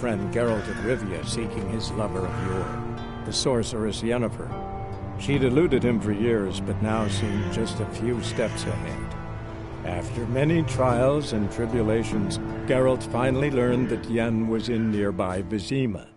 friend Geralt of Rivia seeking his lover of yore, the sorceress Yennefer. She'd eluded him for years, but now seemed just a few steps ahead. After many trials and tribulations, Geralt finally learned that Yen was in nearby Vizima.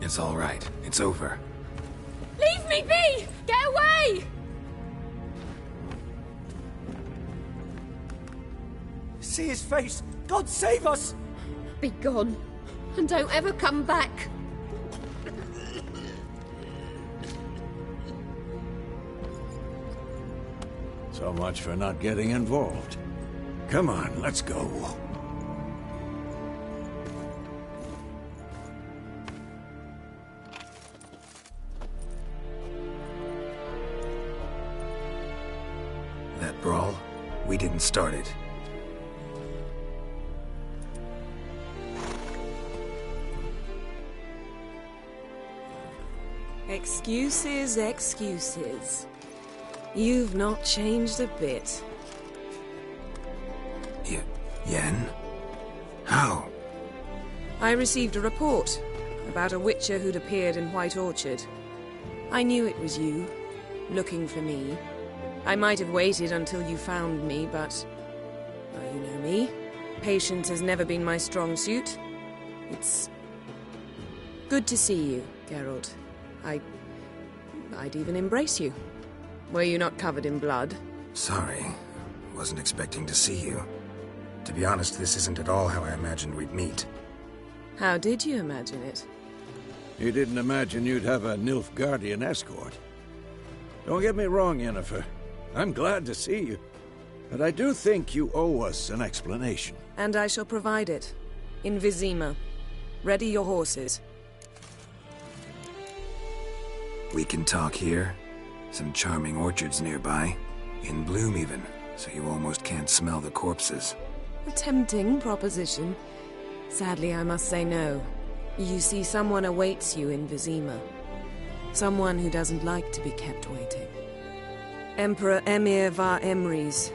It's all right. It's over. Leave me be! Get away! See his face! God save us! Be gone, and don't ever come back. So much for not getting involved. Come on, let's go. That brawl, we didn't start it. Excuses, excuses. You've not changed a bit. Yen? How? I received a report about a witcher who'd appeared in White Orchard. I knew it was you, looking for me. I might have waited until you found me, but... well, you know me. Patience has never been my strong suit. It's... good to see you, Geralt. I'd even embrace you. Were you not covered in blood? Sorry. Wasn't expecting to see you. To be honest, this isn't at all how I imagined we'd meet. How did you imagine it? You didn't imagine you'd have a Nilfgaardian escort. Don't get me wrong, Yennefer. I'm glad to see you. But I do think you owe us an explanation. And I shall provide it. In Vizima. Ready your horses. We can talk here. Some charming orchards nearby. In bloom even, so you almost can't smell the corpses. A tempting proposition. Sadly, I must say no. You see, someone awaits you in Vizima. Someone who doesn't like to be kept waiting. Emperor Emhyr var Emreis.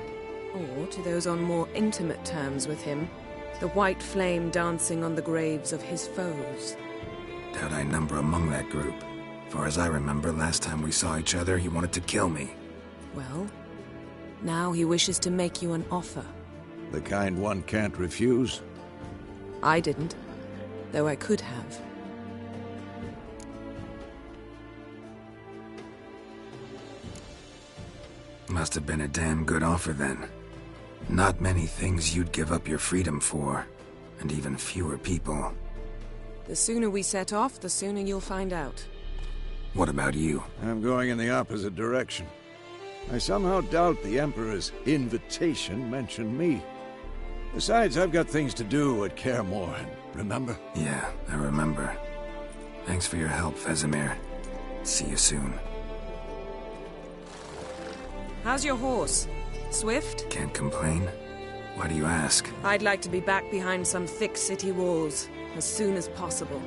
Or, to those on more intimate terms with him, the white flame dancing on the graves of his foes. Doubt I number among that group. Far as I remember, last time we saw each other, he wanted to kill me. Well, now he wishes to make you an offer. The kind one can't refuse? I didn't, though I could have. Must have been a damn good offer then. Not many things you'd give up your freedom for, and even fewer people. The sooner we set off, the sooner you'll find out. What about you? I'm going in the opposite direction. I somehow doubt the Emperor's invitation mentioned me. Besides, I've got things to do at Kaer Morhen, remember? Yeah, I remember. Thanks for your help, Vesemir. See you soon. How's your horse? Swift? Can't complain. Why do you ask? I'd like to be back behind some thick city walls, as soon as possible.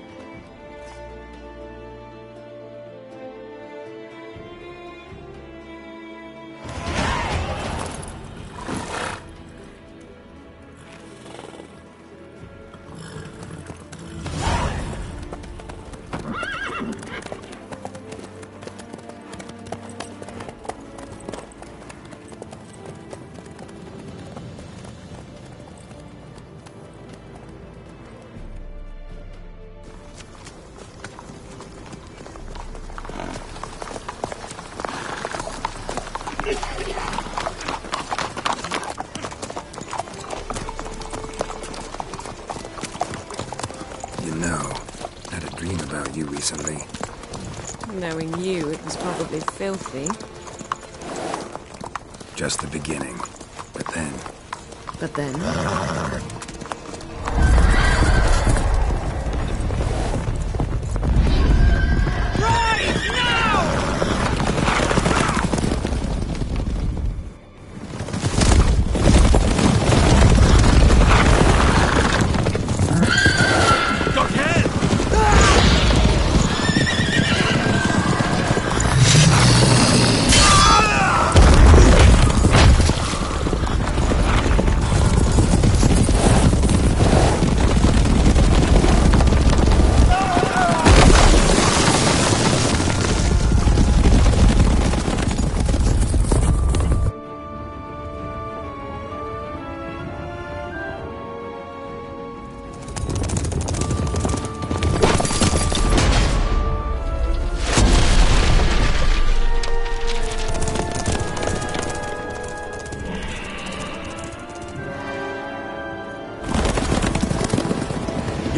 You know, I had a dream about you recently. Knowing you, it was probably filthy. Just the beginning. But then... But then...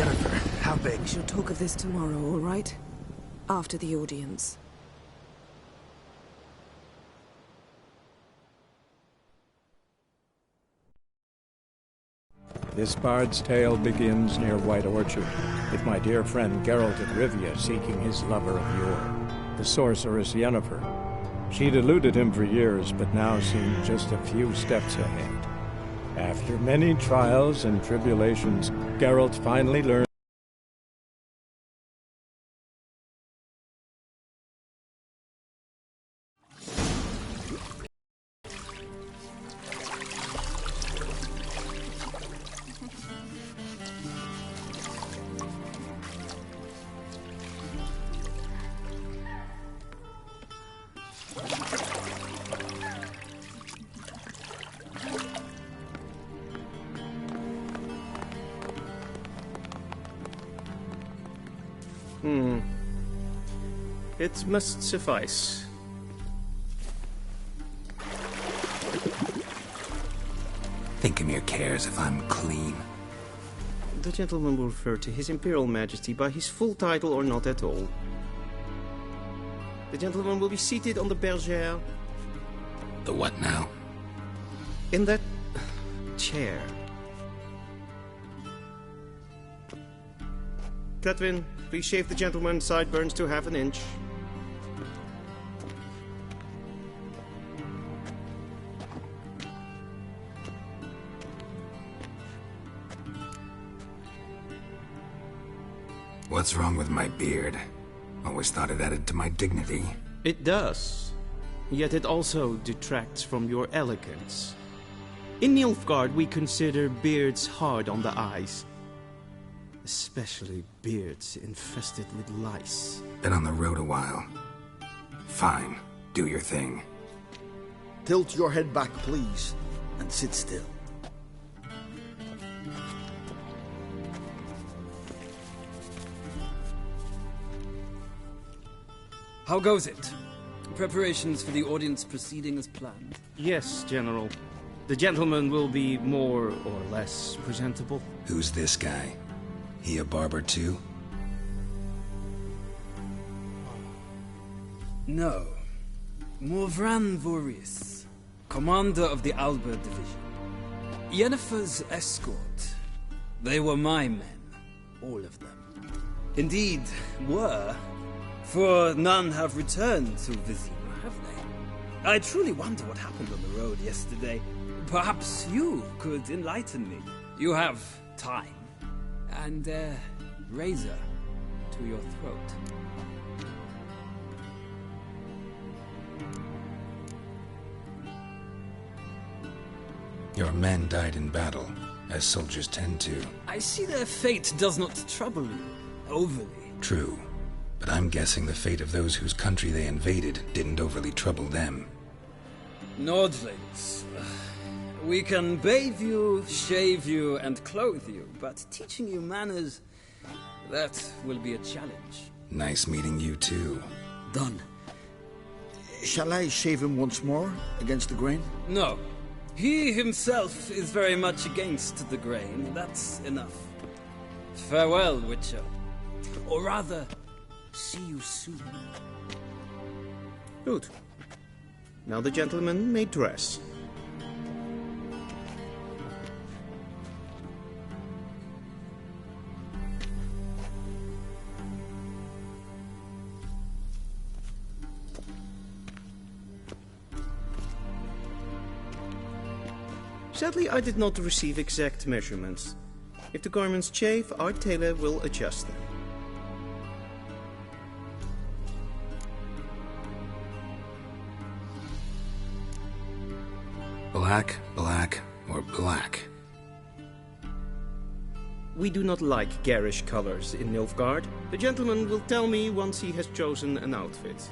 Yennefer, how big? We shall talk of this tomorrow, all right? After the audience. This bard's tale begins near White Orchard, with my dear friend Geralt of Rivia seeking his lover of yore, the sorceress Yennefer. She'd eluded him for years, but now seemed just a few steps ahead. After many trials and tribulations, Geralt finally learned It must suffice. Thinkemere cares if I'm clean. The gentleman will refer to His Imperial Majesty by his full title or not at all. The gentleman will be seated on the bergère. The what now? In that chair. Cletwin, please shave the gentleman's sideburns to half an inch. What's wrong with my beard? Always thought it added to my dignity. It does. Yet it also detracts from your elegance. In Nilfgaard, we consider beards hard on the eyes. Especially beards infested with lice. Been on the road a while. Fine. Do your thing. Tilt your head back, please, and sit still. How goes it? Preparations for the audience proceeding as planned? Yes, General. The gentleman will be more or less presentable. Who's this guy? He a barber too? No. Morvran Voorhis, commander of the Alba Division. Yennefer's escort. They were my men. All of them. Indeed, were. For none have returned to Vizima, have they? I truly wonder what happened on the road yesterday. Perhaps you could enlighten me. You have time. And a razor to your throat. Your men died in battle, as soldiers tend to. I see their fate does not trouble you overly. True. But I'm guessing the fate of those whose country they invaded didn't overly trouble them. Nordlings. We can bathe you, shave you, and clothe you, but teaching you manners, that will be a challenge. Nice meeting you too. Done. Shall I shave him once more, against the grain? No. He himself is very much against the grain. That's enough. Farewell, Witcher. Or rather, see you soon. Good. Now the gentleman may dress. Sadly, I did not receive exact measurements. If the garments chafe, our tailor will adjust them. Black, black, or black? We do not like garish colors in Nilfgaard. The gentleman will tell me once he has chosen an outfit.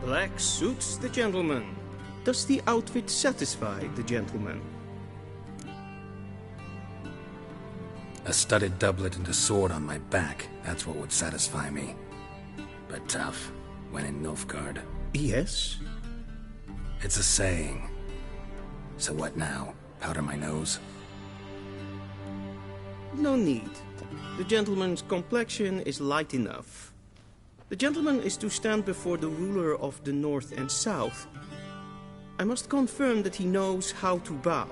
Black suits the gentleman. Does the outfit satisfy the gentleman? A studded doublet and a sword on my back, that's what would satisfy me. But tough, when in Nilfgaard. Yes? It's a saying. So what now? Powder my nose? No need. The gentleman's complexion is light enough. The gentleman is to stand before the ruler of the North and South. I must confirm that he knows how to bow.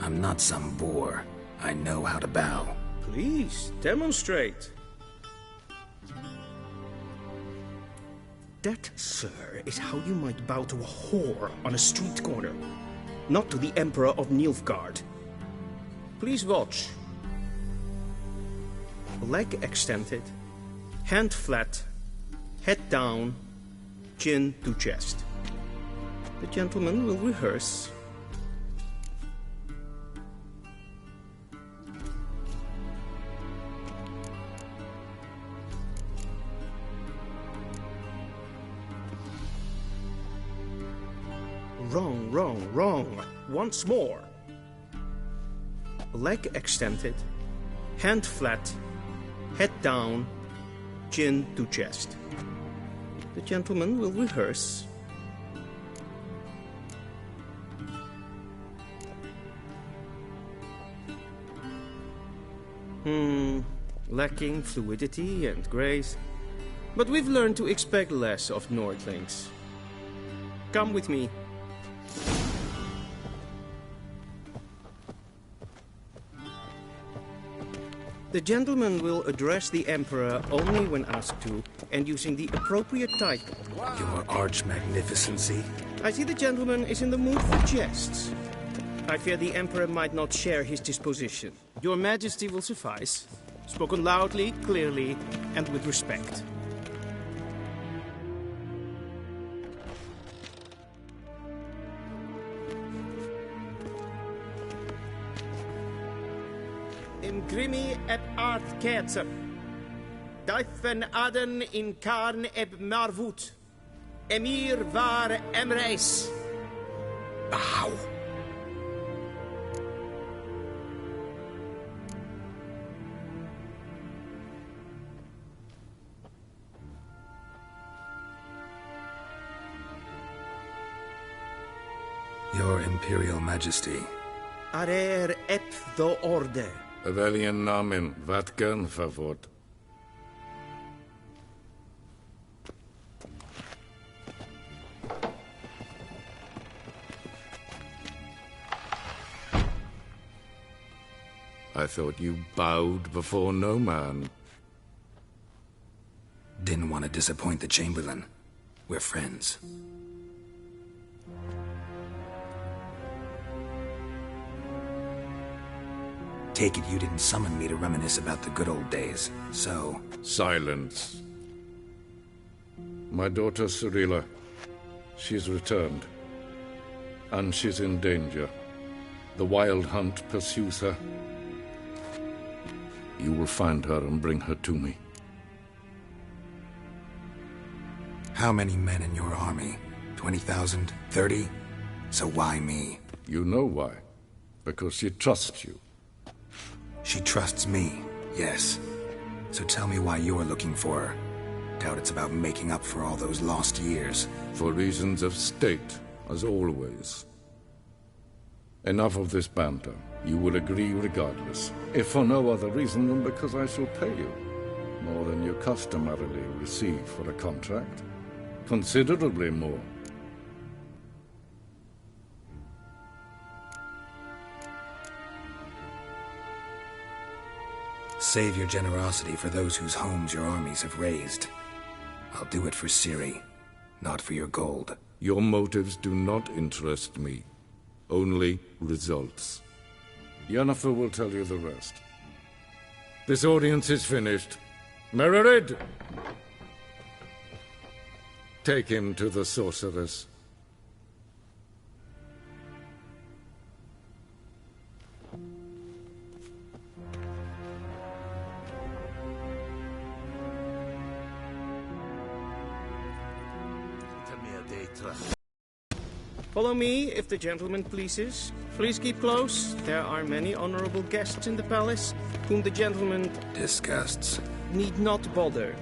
I'm not some boor. I know how to bow. Please, demonstrate. That, sir, is how you might bow to a whore on a street corner, not to the Emperor of Nilfgaard. Please watch. Leg extended, hand flat, head down, chin to chest. The gentleman will rehearse. Wrong, wrong, wrong. Once more. Leg extended, hand flat, head down, chin to chest. The gentleman will rehearse. Lacking fluidity and grace. But we've learned to expect less of Nordlings. Come with me. The gentleman will address the Emperor only when asked to, and using the appropriate title. Your arch-magnificency? I see the gentleman is in the mood for jests. I fear the Emperor might not share his disposition. Your Majesty will suffice. Spoken loudly, clearly, and with respect. Imgrimi et art ketzer. Daifen aden in karn eb marvut. Emir var emreis. Bow! Your Imperial Majesty. Arer ep the orde. Welchen Namen, wat gern verwort? I thought you bowed before no man. Didn't want to disappoint the Chamberlain. We're friends. Take it you didn't summon me to reminisce about the good old days, so... Silence. My daughter Cirilla, she's returned. And she's in danger. The Wild Hunt pursues her. You will find her and bring her to me. How many men in your army? 20,000? 30? So why me? You know why. Because she trusts you. She trusts me, yes. So tell me why you're looking for her. Doubt it's about making up for all those lost years. For reasons of state, as always. Enough of this banter. You will agree regardless. If for no other reason than because I shall pay you. More than you customarily receive for a contract. Considerably more. Save your generosity for those whose homes your armies have razed. I'll do it for Ciri, not for your gold. Your motives do not interest me. Only results. Yennefer will tell you the rest. This audience is finished. Mererid! Take him to the sorceress. Follow me, if the gentleman pleases. Please keep close. There are many honorable guests in the palace, whom the gentleman Disgusts. need not bother.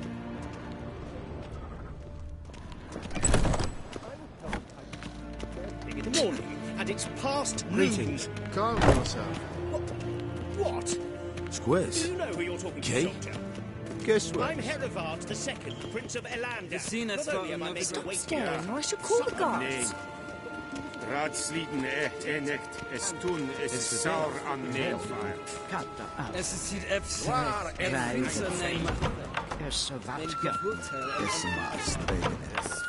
In the morning, and it's past noon. Greetings. Calm yourself. What? Squiz. Do you know who you're talking Kay? to, Doctor? Guess what? I'm Herivard II, Prince of Elander. Visina's Not only got am I another made to stop wait staring, here, or I shall call the guards. Raadsliden enecht es toen is saur aan neelvaar. Es ist hier absolut nemen. Er så vatka. Er så maastregenes.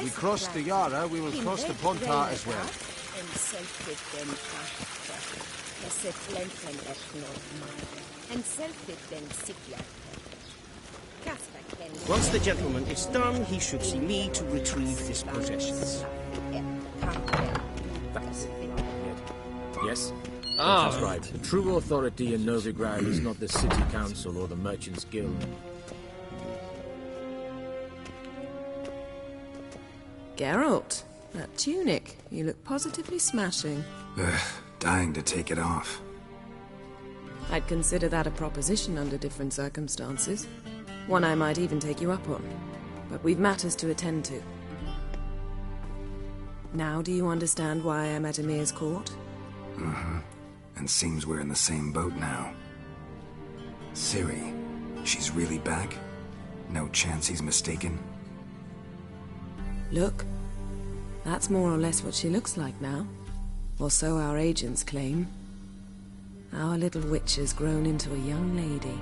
We crossed the Yara, we will cross the Pontar as well. Once the gentleman is done, he should see me to retrieve his possessions. Yes? That's right. The true authority in Novigrad is not the city council or the merchants' guild. Geralt, that tunic. You look positively smashing. Ugh, dying to take it off. I'd consider that a proposition under different circumstances. One I might even take you up on. But we've matters to attend to. Now do you understand why I'm at Emir's court? Mm-hmm. And seems we're in the same boat now. Ciri, she's really back? No chance he's mistaken? Look, that's more or less what she looks like now. Or so our agents claim. Our little witch has grown into a young lady.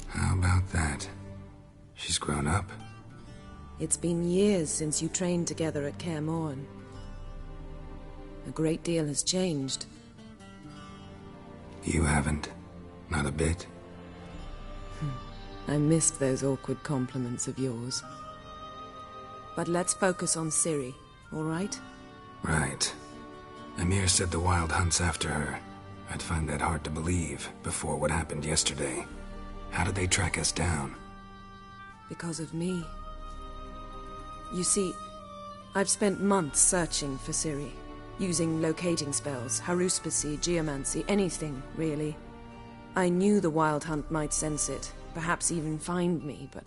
How about that? She's grown up. It's been years since you trained together at Kaer Morhen. A great deal has changed. You haven't. Not a bit. I missed those awkward compliments of yours. But let's focus on Ciri, all right? Right. Emir said the Wild Hunt's after her. I'd find that hard to believe before what happened yesterday. How did they track us down? Because of me. You see, I've spent months searching for Ciri, using locating spells, haruspicy, geomancy, anything, really. I knew the Wild Hunt might sense it, perhaps even find me, but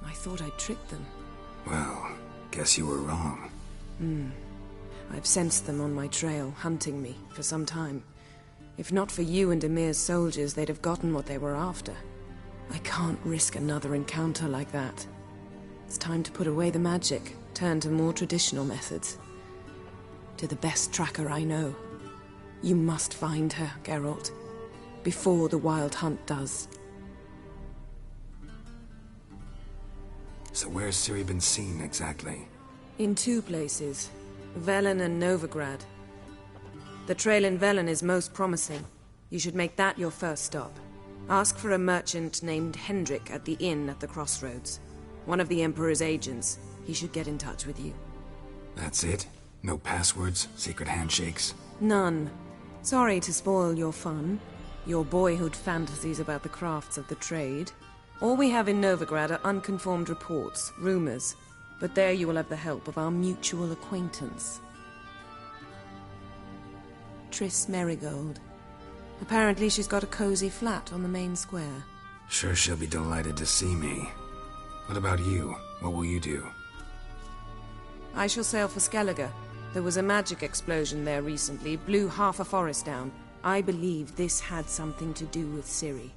I thought I'd tricked them. Well, guess you were wrong. I've sensed them on my trail, hunting me, for some time. If not for you and Emir's soldiers, they'd have gotten what they were after. I can't risk another encounter like that. It's time to put away the magic, turn to more traditional methods. To the best tracker I know. You must find her, Geralt. Before the Wild Hunt does. So where's Ciri been seen exactly? In two places. Velen and Novigrad. The trail in Velen is most promising. You should make that your first stop. Ask for a merchant named Hendrik at the inn at the crossroads. One of the Emperor's agents. He should get in touch with you. That's it? No passwords? Secret handshakes? None. Sorry to spoil your fun. Your boyhood fantasies about the crafts of the trade. All we have in Novigrad are unconfirmed reports, rumors. But there you will have the help of our mutual acquaintance. Triss Merigold. Apparently she's got a cozy flat on the main square. Sure she'll be delighted to see me. What about you? What will you do? I shall sail for Skellige. There was a magic explosion there recently, blew half a forest down. I believe this had something to do with Ciri.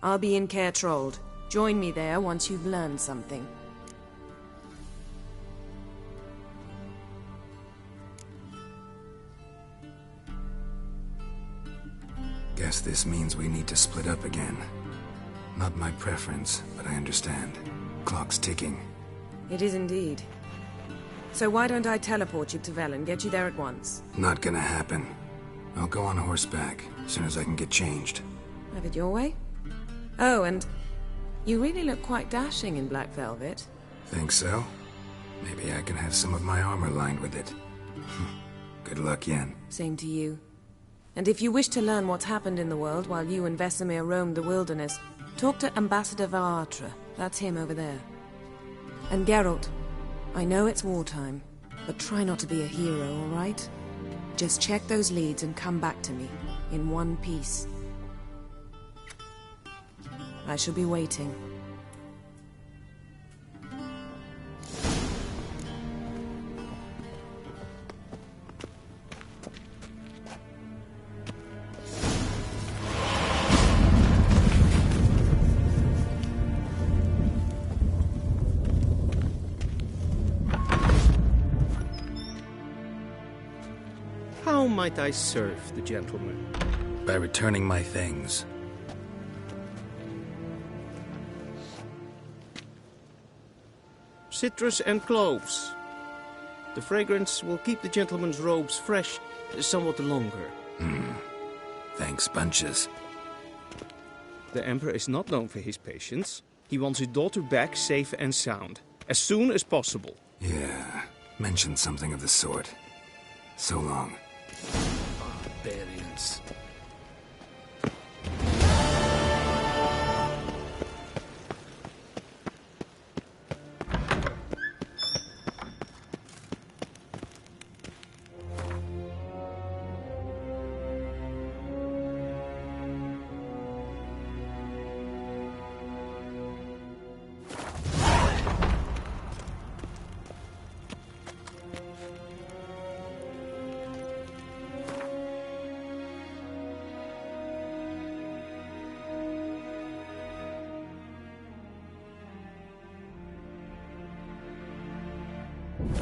I'll be in Caer Trolde. Join me there once you've learned something. Guess this means we need to split up again. Not my preference, but I understand. Clock's ticking. It is indeed. So why don't I teleport you to Velen, get you there at once? Not gonna happen. I'll go on horseback, as soon as I can get changed. Have it your way? Oh, and you really look quite dashing in black velvet. Think so? Maybe I can have some of my armor lined with it. Good luck, Yen. Same to you. And if you wish to learn what's happened in the world while you and Vesemir roamed the wilderness, talk to Ambassador Varatra. That's him over there. And Geralt, I know it's wartime, but try not to be a hero, all right? Just check those leads and come back to me, in one piece. I shall be waiting. How might I serve the gentleman? By returning my things. Citrus and cloves. The fragrance will keep the gentleman's robes fresh somewhat longer. Thanks, bunches. The Emperor is not known for his patience. He wants his daughter back safe and sound, as soon as possible. Yeah, mentioned something of the sort. So long. Barbarians.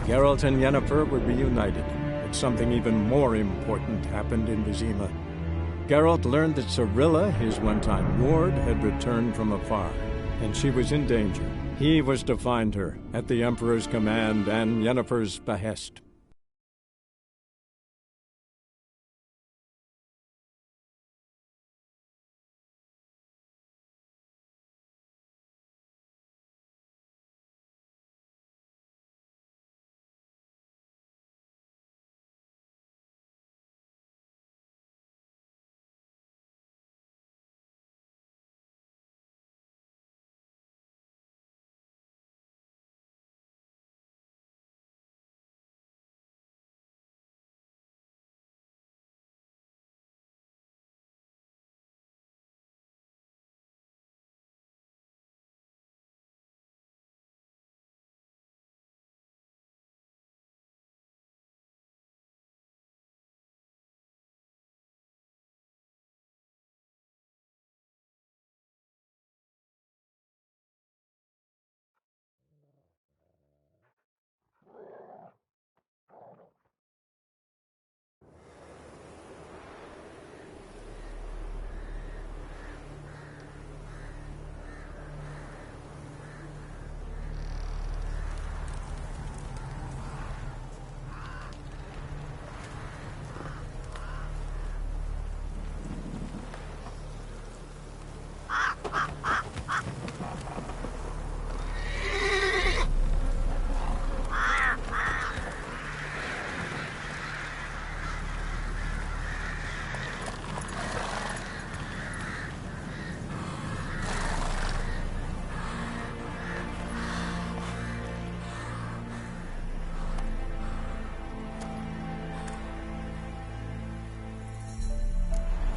Geralt and Yennefer were reunited, but something even more important happened in Vizima. Geralt learned that Cirilla, his one-time ward, had returned from afar, and she was in danger. He was to find her, at the Emperor's command and Yennefer's behest.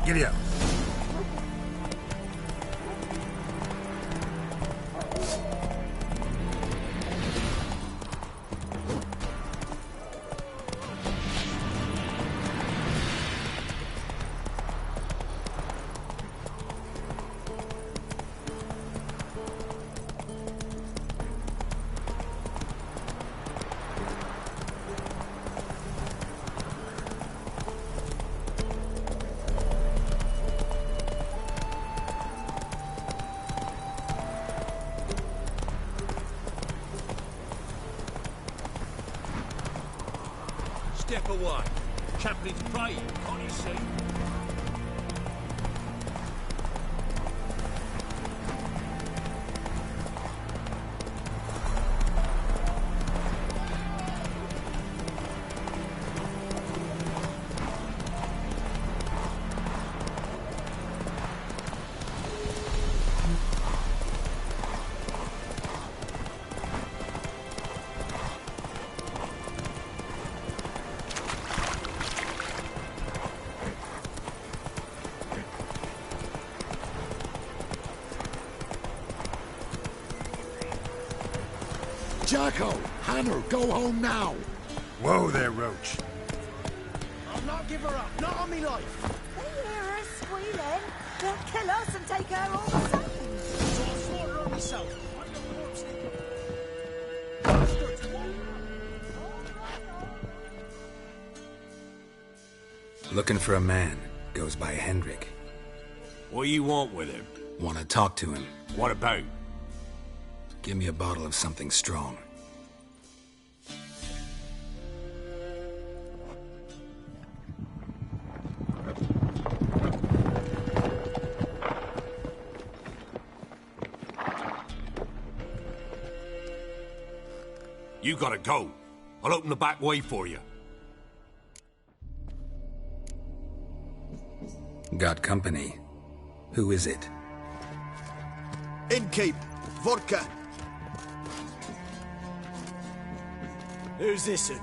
Giddy up. Step away. Chaplain's praying, can't you see? Jacko! Hannah, go home now! Whoa there, Roach. I'll not give her up, not on me life. They hear her squealing. They'll kill us and take her all the same. So I'll slaughter her myself. I'm the corpse. Looking for a man. Goes by Hendrik. What do you want with him? Want to talk to him. What about? Give me a bottle of something strong. You gotta go. I'll open the back way for you. Got company. Who is it? Innkeep, vodka. Who's this one?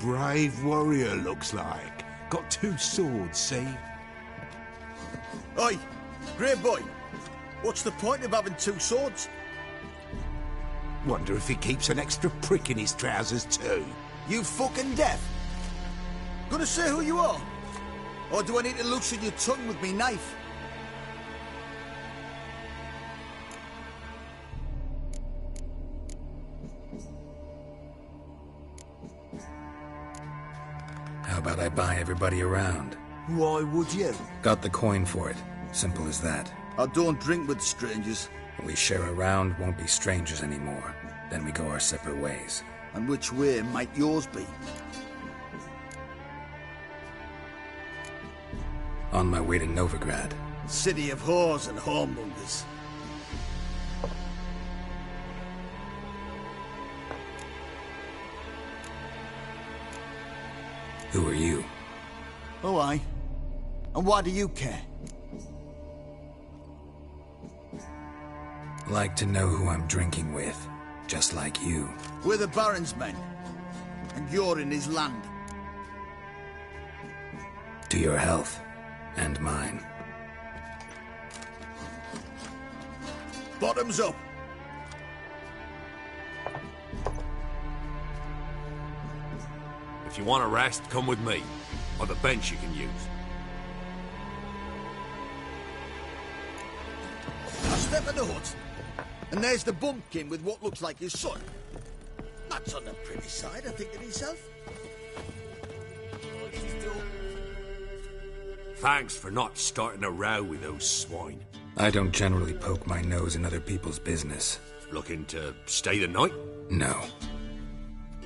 Brave warrior, looks like. Got 2 swords, see? Oi, Grey Boy. What's the point of having 2 swords? Wonder if he keeps an extra prick in his trousers too. You fucking deaf? Gonna say who you are? Or do I need to loosen your tongue with me knife? How about I buy everybody around? Why would you? Got the coin for it. Simple as that. I don't drink with strangers. We share a round, won't be strangers anymore. Then we go our separate ways. And which way might yours be? On my way to Novigrad. City of whores and whoremongers. Who are you? Oh, aye. And why do you care? Like to know who I'm drinking with. Just like you. We're the Baron's men. And you're in his land. To your health. And mine. Bottoms up. If you want a rest, come with me. Or the bench you can use. I step in the hut. And there's the bumpkin with what looks like his son. That's on the pretty side, I think to himself. Thanks for not starting a row with those swine. I don't generally poke my nose in other people's business. Looking to stay the night? No.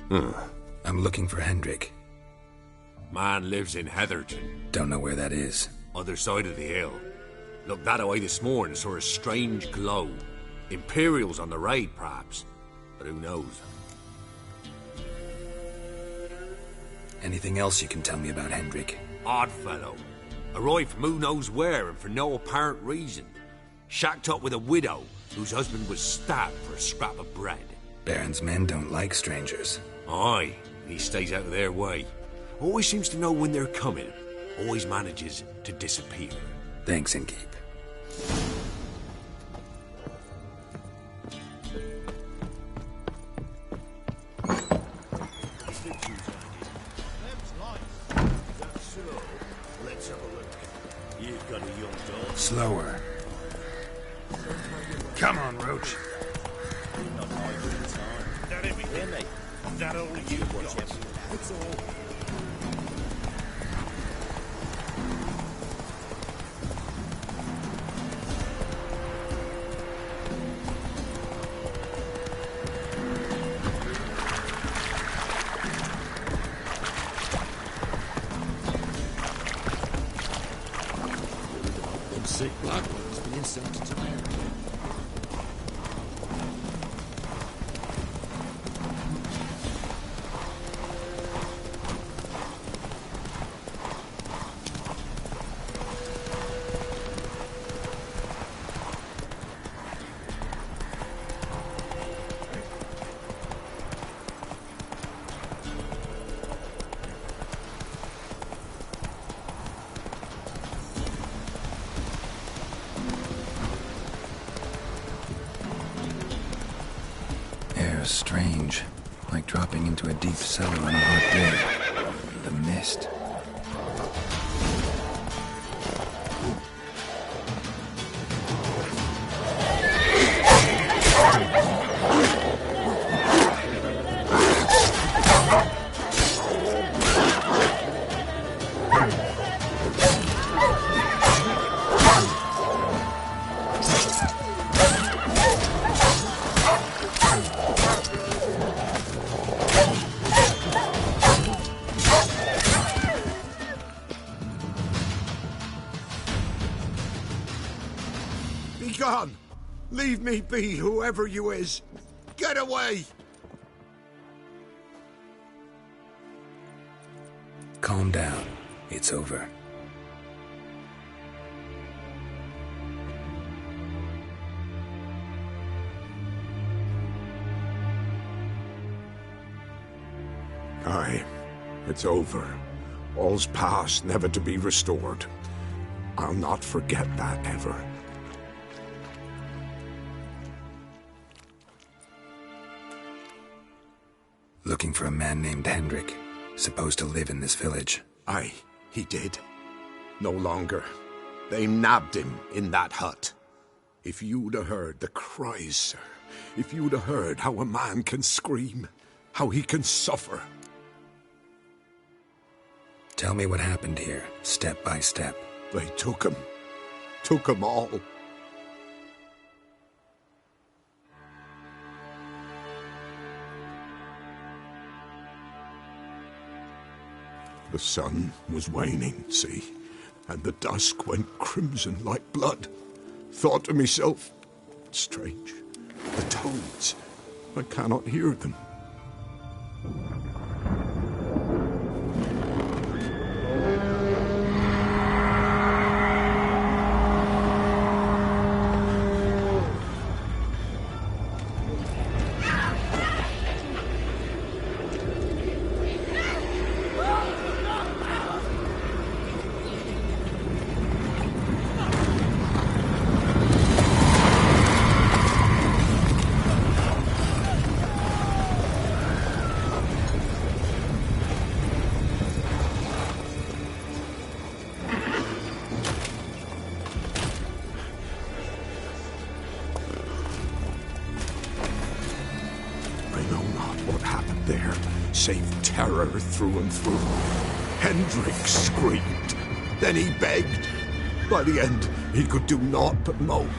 I'm looking for Hendrik. Man lives in Heatherton. Don't know where that is. Other side of the hill. Looked that away this morning, saw a strange glow. Imperials on the raid, perhaps. But who knows? Anything else you can tell me about Hendrik? Odd fellow. Arrived from who knows where and for no apparent reason. Shacked up with a widow whose husband was stabbed for a scrap of bread. Baron's men don't like strangers. Aye, he stays out of their way. Always seems to know when they're coming. Always manages to disappear. Thanks, Innkeep. Slower. Come on, Roach. That everything, mate. That all you got. That's all. Sick Blackwood's been sent to town. was strange, like dropping into a deep cellar on a hot day. The mist. Begone! Leave me be, whoever you is. Get away! Calm down. It's over. Aye, it's over. All's past, never to be restored. I'll not forget that ever. Looking for a man named Hendrik, supposed to live in this village. Aye, he did. No longer. They nabbed him in that hut. If you'd have heard the cries, sir. If you'd have heard how a man can scream, how he can suffer. Tell me what happened here, step by step. They took him. Took him all. The sun was waning, see, and the dusk went crimson like blood. Thought to myself, strange, the toads, I cannot hear them. Save terror through and through. Hendrik screamed. Then he begged. By the end, he could do naught but moan.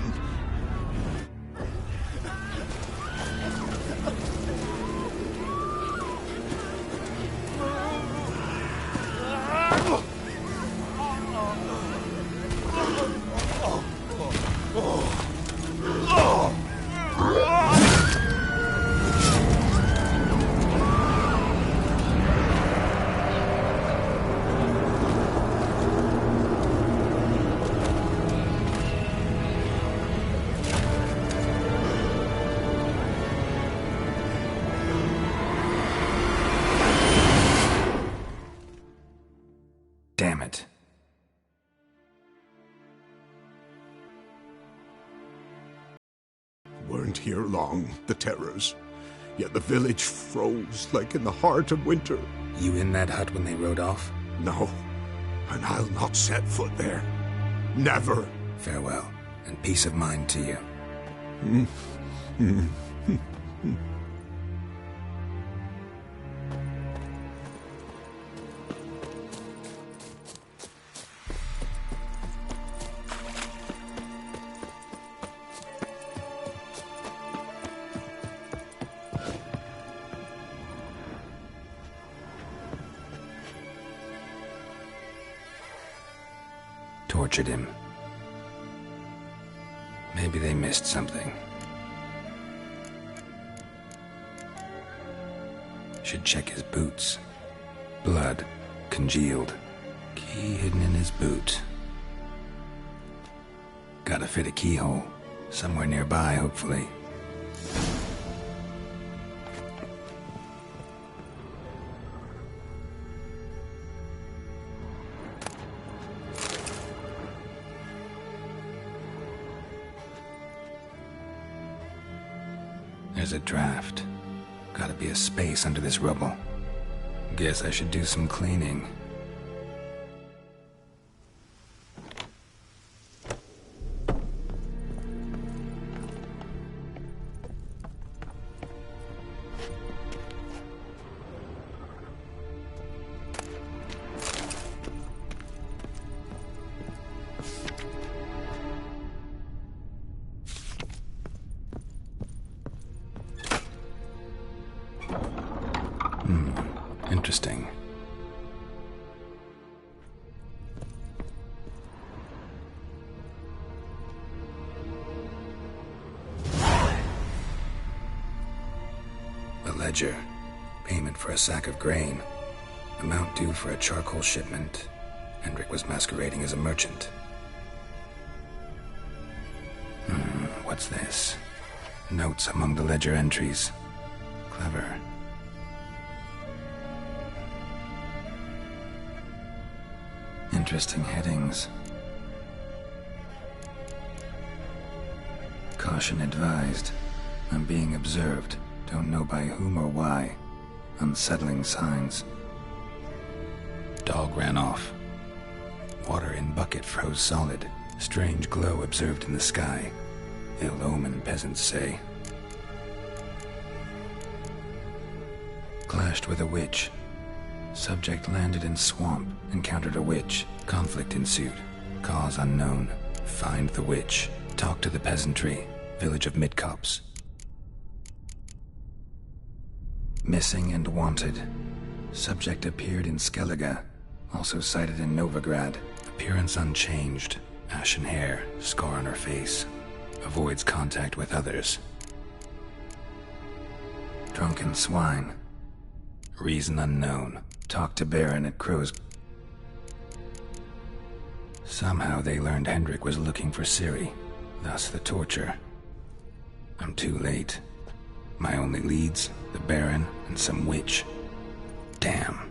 Damn it. Weren't here long, the terrors. Yet the village froze like in the heart of winter. You in that hut when they rode off? No, and I'll not set foot there. Never. Farewell, and peace of mind to you. Tortured him. Maybe they missed something. Should check his boots. Blood, congealed. Key hidden in his boot. Gotta fit a keyhole. Somewhere nearby, hopefully. There's a draft. Gotta be a space under this rubble. Guess I should do some cleaning. Interesting. A ledger. Payment for a sack of grain. Amount due for a charcoal shipment. Hendrik was masquerading as a merchant. What's this? Notes among the ledger entries. Clever. Interesting headings. Caution advised. I'm being observed. Don't know by whom or why. Unsettling signs. Dog ran off. Water in bucket froze solid. Strange glow observed in the sky. Ill omen, peasants say. Clashed with a witch. Subject landed in swamp, encountered a witch. Conflict ensued. Cause unknown. Find the witch. Talk to the peasantry. Village of Midcopse. Missing and wanted. Subject appeared in Skellige. Also sighted in Novigrad. Appearance unchanged. Ashen hair. Scar on her face. Avoids contact with others. Drunken swine. Reason unknown. Talked to Baron at Crow's. Somehow they learned Hendrik was looking for Ciri, thus the torture. I'm too late. My only leads, the Baron and some witch. Damn.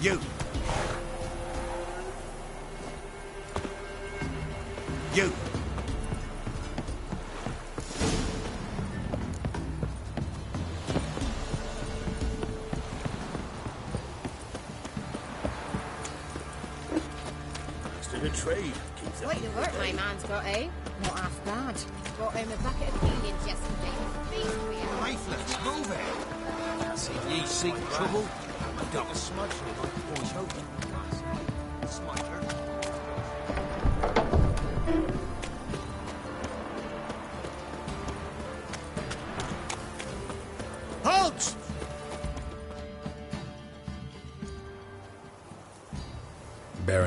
You! You! Still a trade. Keeps Quite the work my man's got, eh? Not half bad. Brought home a bucket of peelings yesterday. Feast for you. Lifeless, move it! See, ye seek trouble? I've got a smudge in my boy's hoping. Smudger.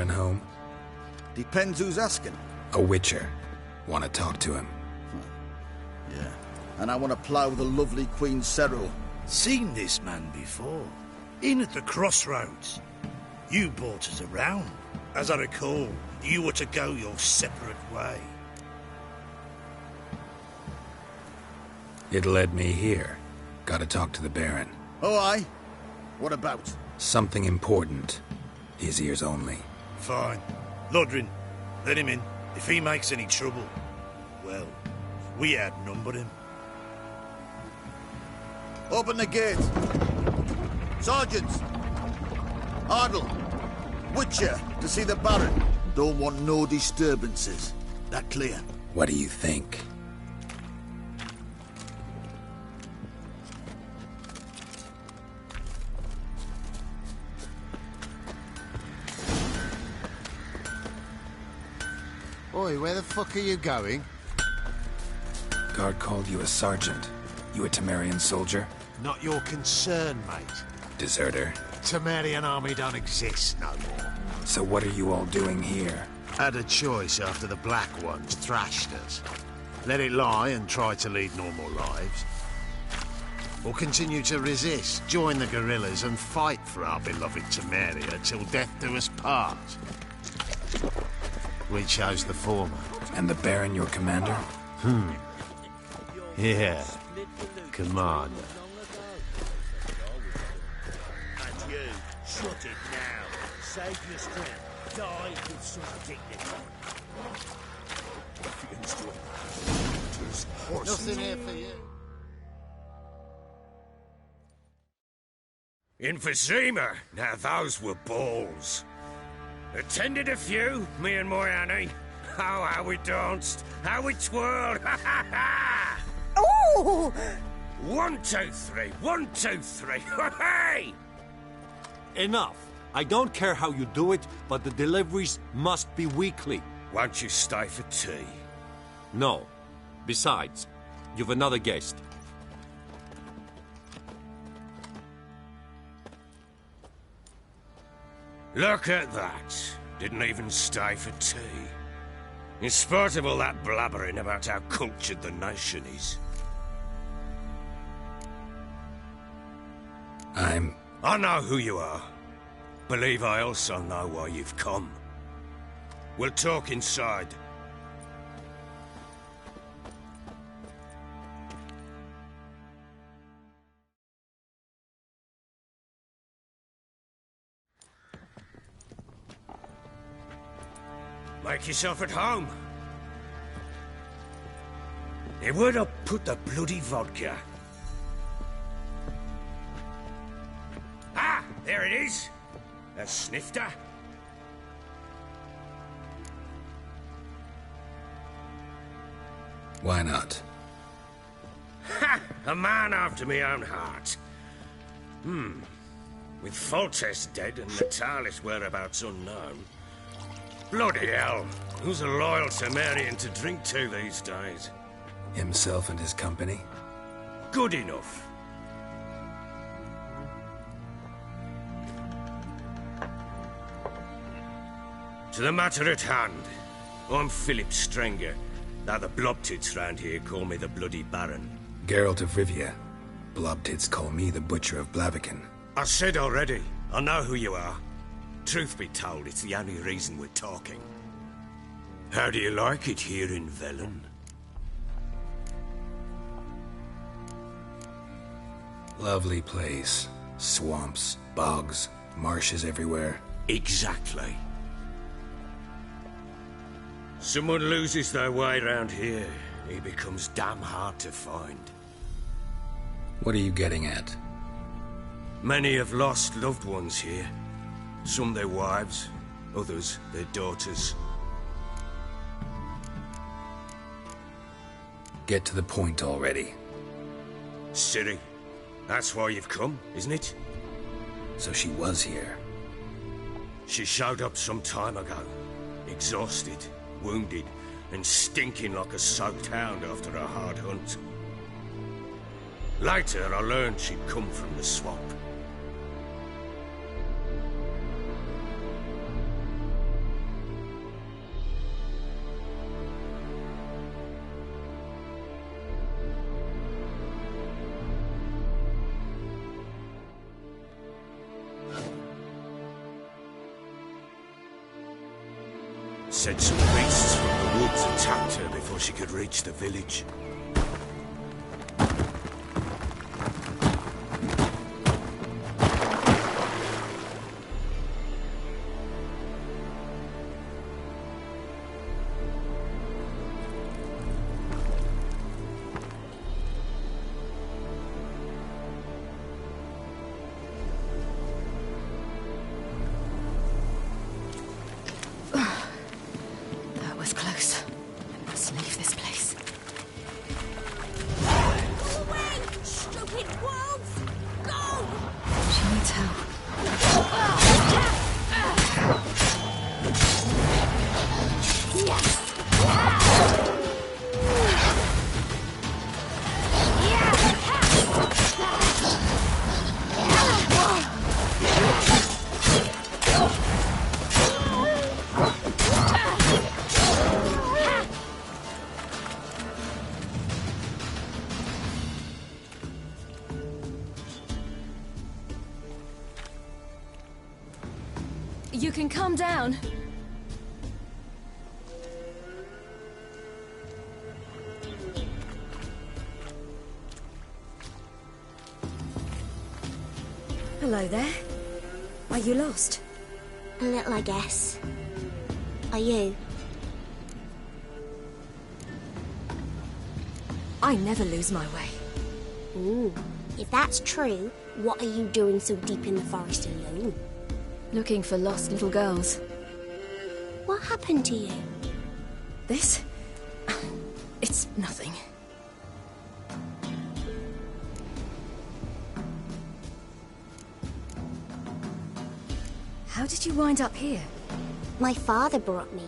Baron home? Depends who's asking. A witcher. Want to talk to him? Yeah. And I want to plough the lovely Queen Cero. Seen this man before. In at the crossroads. You brought us around. As I recall, you were to go your separate way. It led me here. Gotta talk to the Baron. Oh, aye? What about? Something important. His ears only. Fine. Lodrin, let him in. If he makes any trouble, well, we outnumber him. Open the gate. Sergeants! Ardle! Witcher, to see the Baron. Don't want no disturbances. That clear? What do you think? Oi, where the fuck are you going? Guard called you a sergeant. You a Temerian soldier? Not your concern, mate. Deserter. Temerian army don't exist no more. So what are you all doing here? Had a choice after the Black Ones thrashed us. Let it lie and try to lead normal lives. Or continue to resist, join the guerrillas and fight for our beloved Temeria till death do us part. We chose the former. And the Baron your commander? Yeah. Commander. And you, shut it now. Save your strength. Die with some dignity. Nothing here for you. In Vizima, now those were balls. Attended a few, me and my Annie. Oh, how we danced, how we twirled, ha ha ha! Oh! 1, 2, 3, 1, 2, 3, hey! Enough. I don't care how you do it, but the deliveries must be weekly. Won't you stay for tea? No. Besides, you've another guest. Look at that. Didn't even stay for tea. In spite of all that blabbering about how cultured the nation is. I know who you are. Believe I also know why you've come. We'll talk inside. Make yourself at home. Hey, where'd I put the bloody vodka? Ah, there it is. A snifter. Why not? Ha! A man after my own heart. With Foltest dead and Natalis whereabouts unknown. Bloody hell. Who's a loyal Temerian to drink to these days? Himself and his company? Good enough. To the matter at hand. I'm Philip Strenger. Now the Blobtits round here call me the Bloody Baron. Geralt of Rivia. Blobtits call me the Butcher of Blaviken. I said already, I know who you are. Truth be told, it's the only reason we're talking. How do you like it here in Velen? Lovely place. Swamps, bogs, marshes everywhere. Exactly. Someone loses their way round here, he becomes damn hard to find. What are you getting at? Many have lost loved ones here. Some their wives, others their daughters. Get to the point already. Ciri, that's why you've come, isn't it? So she was here. She showed up some time ago, exhausted, wounded, and stinking like a soaked hound after a hard hunt. Later, I learned she'd come from the swamp. said some beasts from the woods attacked her before she could reach the village. That was close. I must leave this place. Go away, stupid wolves! Go! She needs help. You can calm down. Hello there. Are you lost? A little, I guess. Are you? I never lose my way. Ooh. If that's true, what are you doing so deep in the forest alone? Looking for lost little girls. What happened to you? This? It's nothing. How did you wind up here? My father brought me.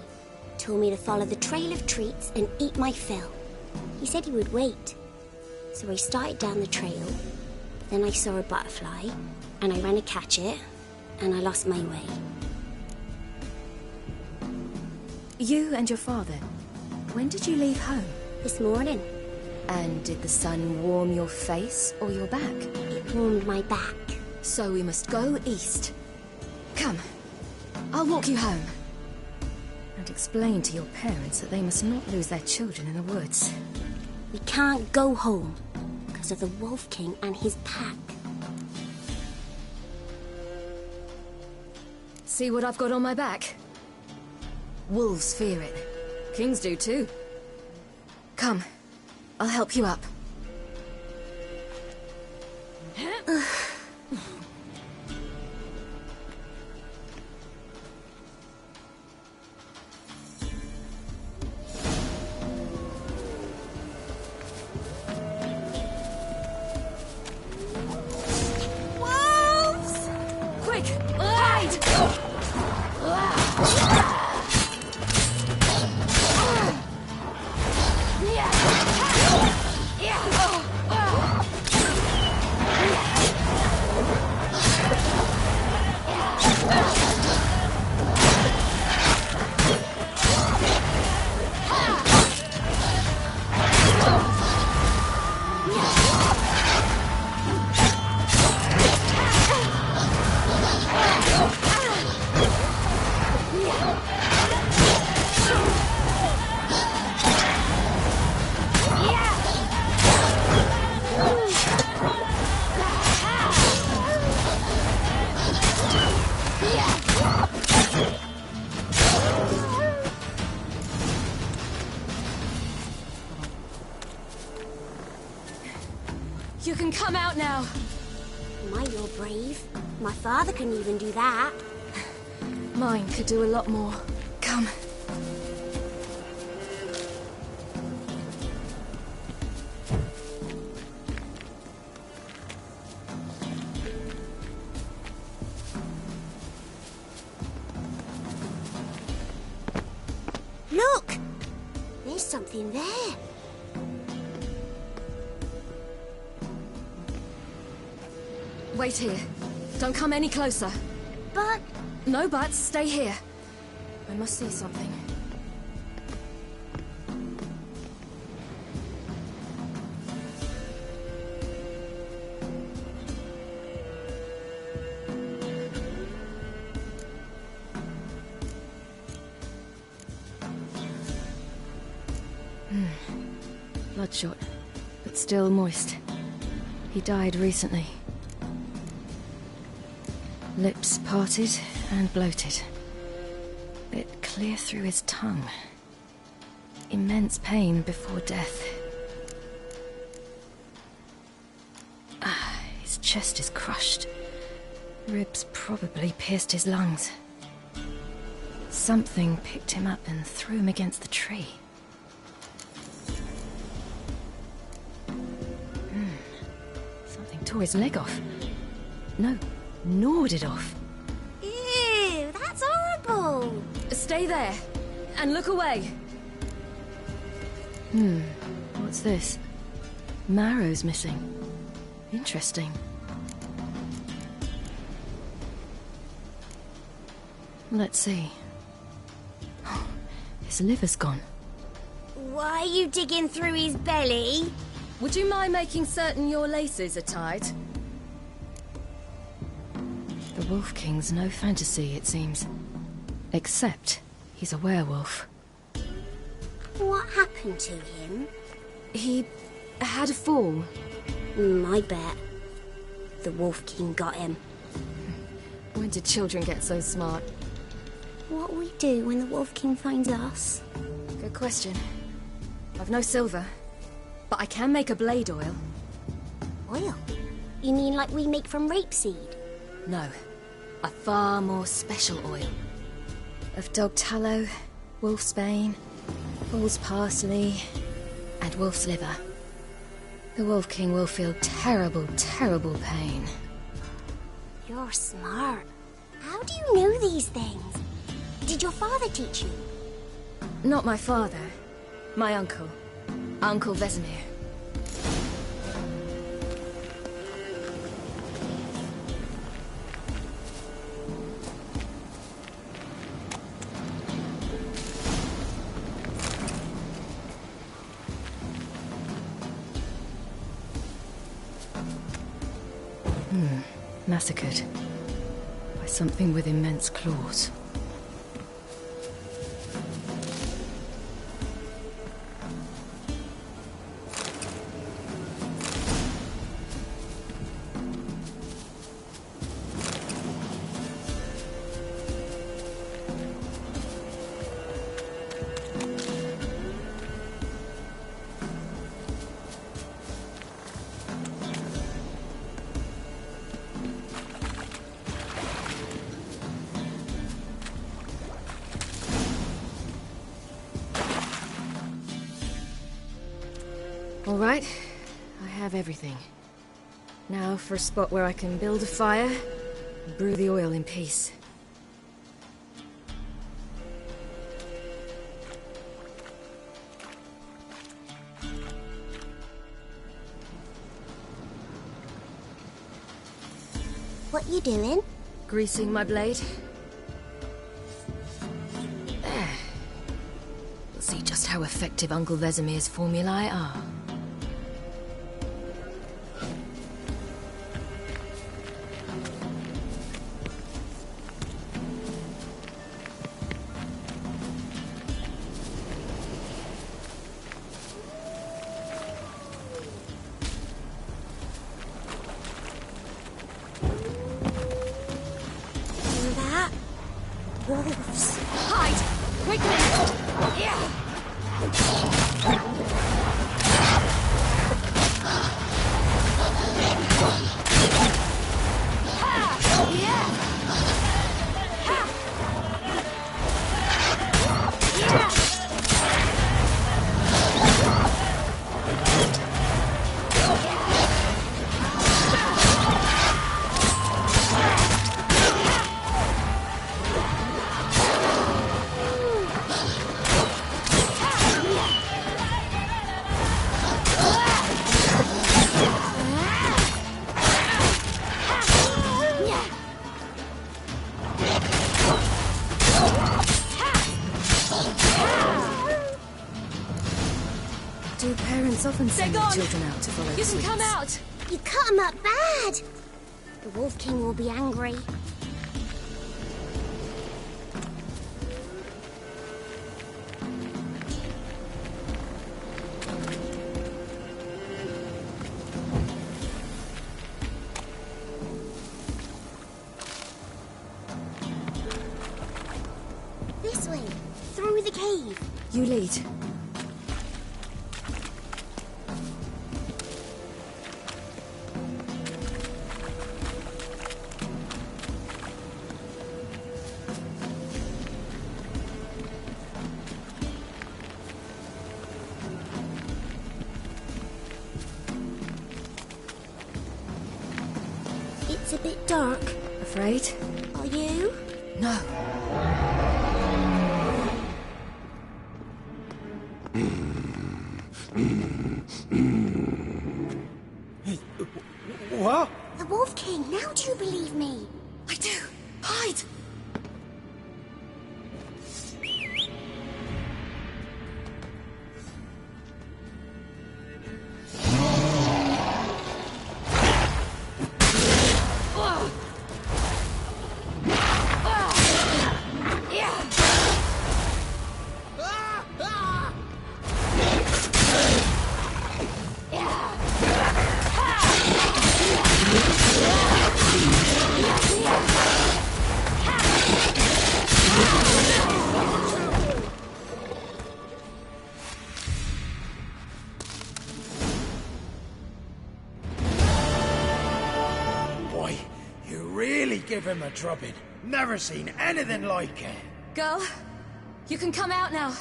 Told me to follow the trail of treats and eat my fill. He said he would wait. So I started down the trail. Then I saw a butterfly, and I ran to catch it, and I lost my way. You and your father, when did you leave home? This morning. And did the sun warm your face or your back? It warmed my back. So we must go east. Come, I'll walk you home. And explain to your parents that they must not lose their children in the woods. We can't go home because of the Wolf King and his pack. See what I've got on my back? Wolves fear it. Kings do too. Come, I'll help you up. Wolves! Quick, hide! You can come out now. My, you're brave. My father couldn't even do that. Mine could do a lot more. Come. Look! There's something there. Wait here. Don't come any closer. But... No buts. Stay here. I must see something. bloodshot, but still moist. He died recently. Lips parted and bloated. Bit clear through his tongue. Immense pain before death. His chest is crushed. Ribs probably pierced his lungs. Something picked him up and threw him against the tree. Something tore his leg off. No, gnawed it off. Ew, that's horrible! Stay there, and look away. What's this? Marrow's missing. Interesting. Let's see. His liver's gone. Why are you digging through his belly? Would you mind making certain your laces are tied? The Wolf King's no fantasy, it seems. Except he's a werewolf. What happened to him? He had a fall. I bet. The Wolf King got him. When did children get so smart? What we do when the Wolf King finds us? Good question. I've no silver, but I can make a blade oil. Oil? You mean like we make from rapeseed? No, a far more special oil. Of dog tallow, wolfsbane, bull's parsley, and wolf's liver. The Wolf King will feel terrible, terrible pain. You're smart. How do you know these things? Did your father teach you? Not my father. My uncle. Uncle Vesemir. Massacred. By something with immense claws. All right, I have everything. Now for a spot where I can build a fire and brew the oil in peace. What you doing? Greasing my blade. There. We'll see just how effective Uncle Vesemir's formulae are. Wolves. Hide! Quickly! Yeah! Do parents often send their children out to follow the You can come sweets? out! You cut him up bad! The Wolf King will be angry. You lead. It's a bit dark. Afraid? Are you? No. What? The Wolf King, now do you believe me? I do. Hide! Boy, you really give him a drubbing. Never seen anything like it. Girl, you can come out now.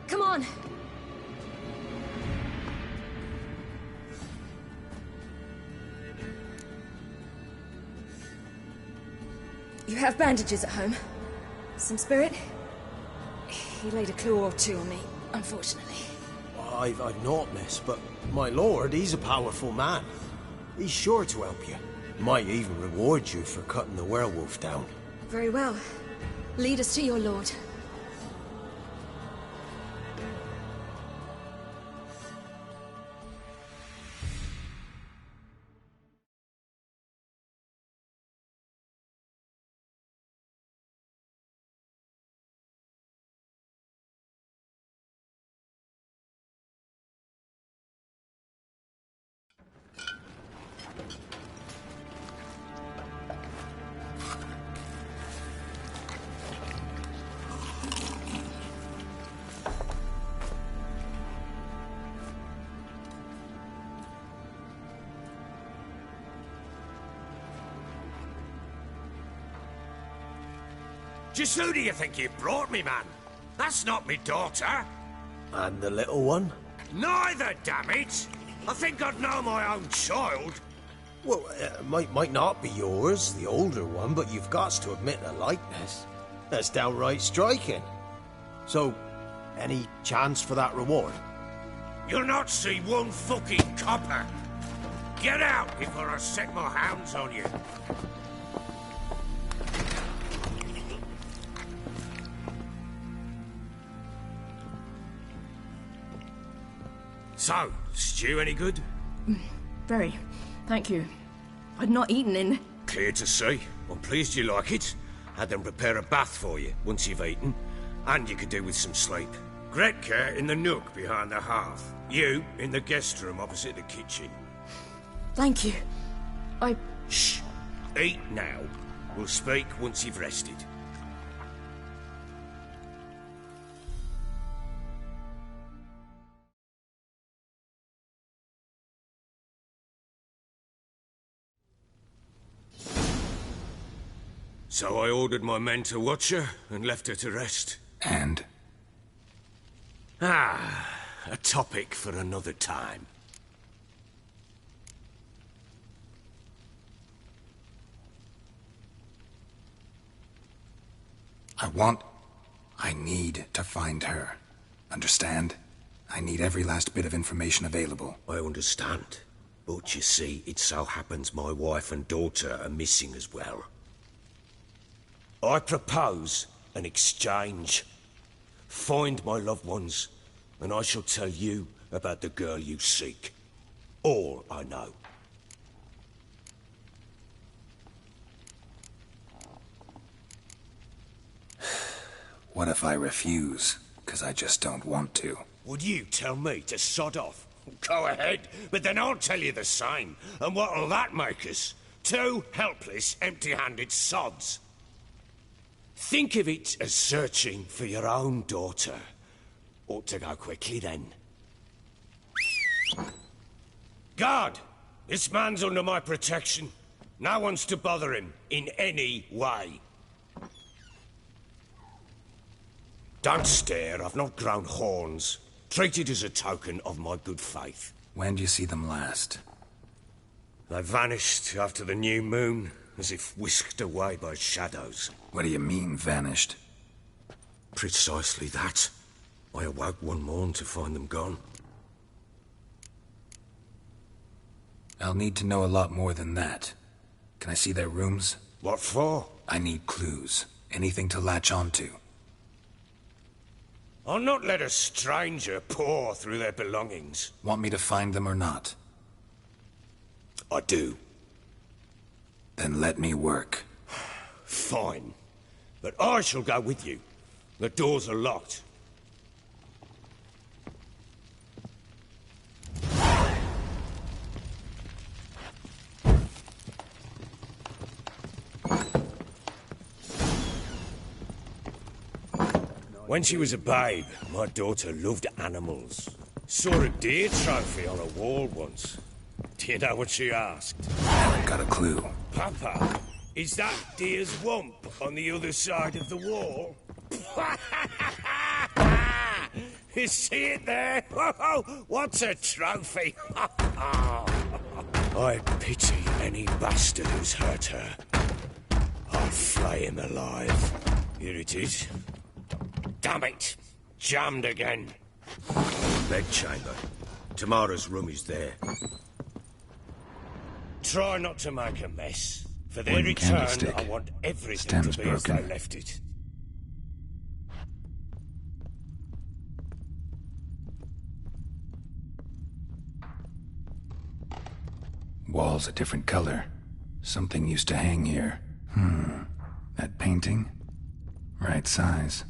Come on. You have bandages at home? Some spirit? He laid a claw or two on me, unfortunately. I've not, miss, but my lord, he's a powerful man. He's sure to help you. Might even reward you for cutting the werewolf down. Very well. Lead us to your lord. Just who do you think you brought me, man? That's not me daughter. And the little one? Neither, damn it! I think I'd know my own child. Well, might not be yours, the older one, but you've got to admit a likeness. That's downright striking. So, any chance for that reward? You'll not see one fucking copper. Get out before I set my hounds on you. So, stew any good? Very. Thank you. I'd not eaten in... Clear to see. I'm pleased you like it. Had them prepare a bath for you once you've eaten. And you could do with some sleep. Gretka in the nook behind the hearth. You in the guest room opposite the kitchen. Thank you. Shh. Eat now. We'll speak once you've rested. So I ordered my men to watch her and left her to rest. And? A topic for another time. I need to find her. Understand? I need every last bit of information available. I understand. But you see, it so happens my wife and daughter are missing as well. I propose an exchange. Find my loved ones, and I shall tell you about the girl you seek. All I know. What if I refuse? Because I just don't want to. Would you tell me to sod off? Go ahead, but then I'll tell you the same. And what'll that make us? Two helpless, empty-handed sods. Think of it as searching for your own daughter. Ought to go quickly, then. Guard! This man's under my protection. No one's to bother him in any way. Don't stare, I've not grown horns. Treat it as a token of my good faith. When do you see them last? They vanished after the new moon, as if whisked away by shadows. What do you mean, vanished? Precisely that. I awoke one morn to find them gone. I'll need to know a lot more than that. Can I see their rooms? What for? I need clues. Anything to latch onto. I'll not let a stranger pore through their belongings. Want me to find them or not? I do. Then let me work. Fine. But I shall go with you. The doors are locked. When she was a babe, my daughter loved animals. Saw a deer trophy on a wall once. Do you know what she asked? I haven't got a clue. Papa, is that deer's wump on the other side of the wall? You see it there? What's a trophy? I pity any bastard who's hurt her. I'll flay him alive. Here it is. Damn it! Jammed again. Bedchamber. Tamara's room is there. Try not to make a mess. For their return, I want everything to be as they left it. Wall's a different color. Something used to hang here. That painting? Right size.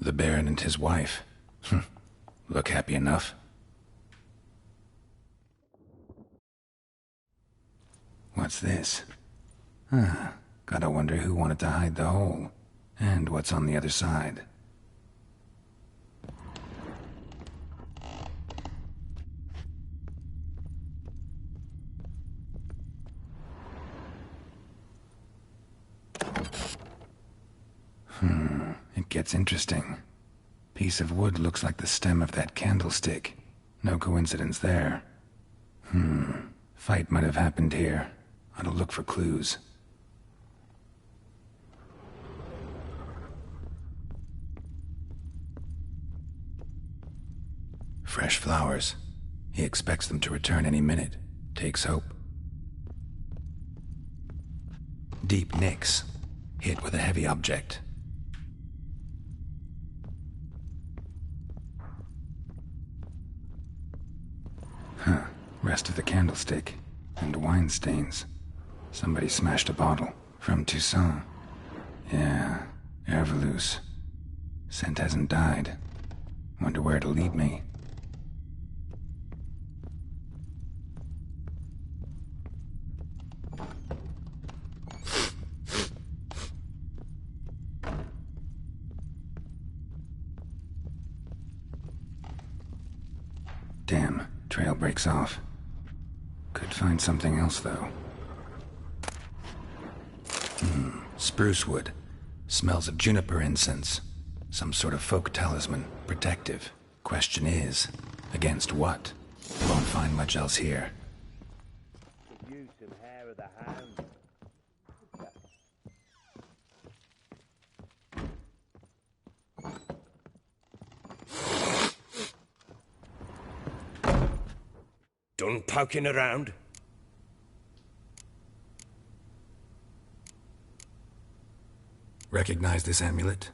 The Baron and his wife. Look happy enough. What's this? Gotta wonder who wanted to hide the hole. And what's on the other side. It gets interesting. Piece of wood looks like the stem of that candlestick. No coincidence there. Fight might have happened here. Ought to look for clues. Fresh flowers. He expects them to return any minute. Takes hope. Deep nicks. Hit with a heavy object. Rest of the candlestick. And wine stains. Somebody smashed a bottle. From Toussaint. Yeah, Herveloos. Scent hasn't died. Wonder where it'll lead me. Damn, trail breaks off. Could find something else, though. Spruce wood. Smells of juniper incense. Some sort of folk talisman. Protective. Question is, against what? Won't find much else here. Could use some hair of the hound. Done poking around? Recognize this amulet?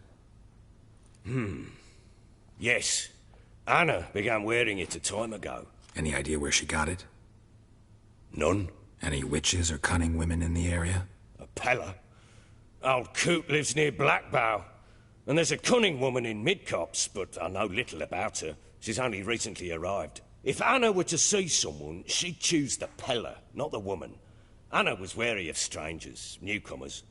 Yes. Anna began wearing it a time ago. Any idea where she got it? None. Any witches or cunning women in the area? A Pella. Old Coot lives near Blackbow. And there's a cunning woman in Midcopse, but I know little about her. She's only recently arrived. If Anna were to see someone, she'd choose the Peller, not the woman. Anna was wary of strangers, newcomers.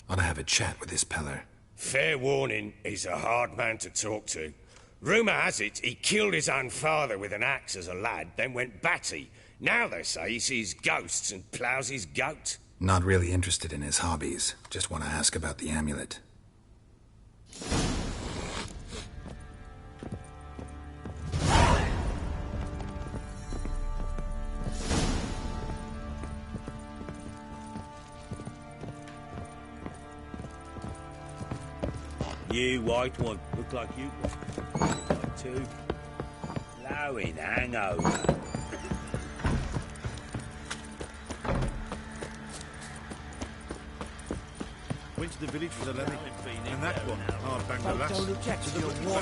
Ought to have a chat with this Peller. Fair warning, he's a hard man to talk to. Rumour has it he killed his own father with an axe as a lad, then went batty. Now they say he sees ghosts and ploughs his goat. Not really interested in his hobbies. Just want to ask about the amulet. You white one, look like you got two. Flowing hangover. Went to the village for the leather, and that one, hard bang the lass. Don't object to your war.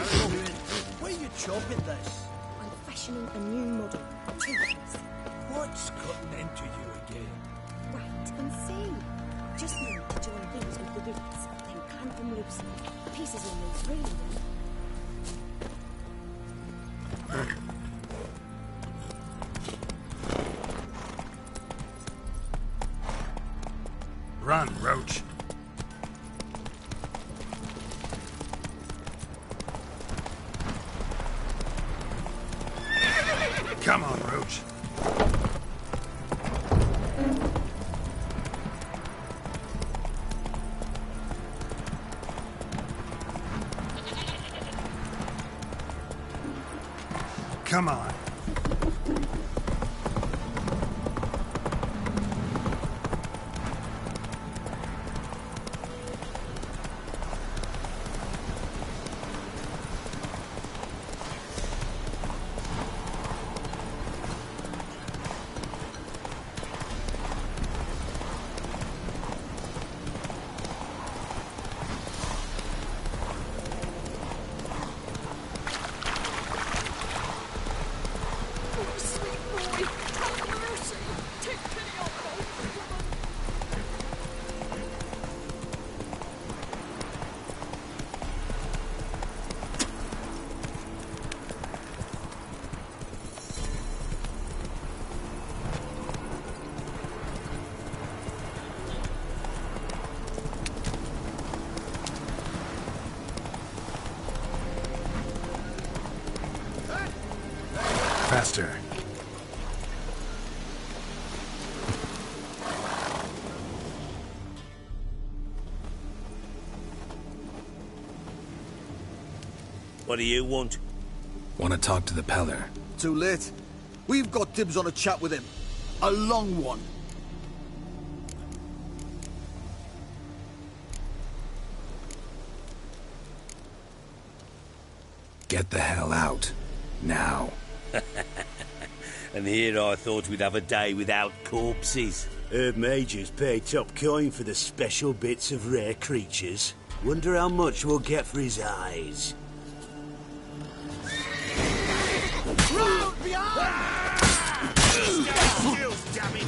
Where are you chopping this? I'm fashioning a new model. What's cutting into you again? Wait and see. Just need to join these with the rivets, then clamp them loosely. Pieces on these really. Run, Roach. Come on, Roach. Come on. Faster. What do you want? Want to talk to the Peller. Too late. We've got dibs on a chat with him. A long one. Get the hell out. Now. And here I thought we'd have a day without corpses. Herb Majors pay top coin for the special bits of rare creatures. Wonder how much we'll get for his eyes. Round behind! Stay still, damn it!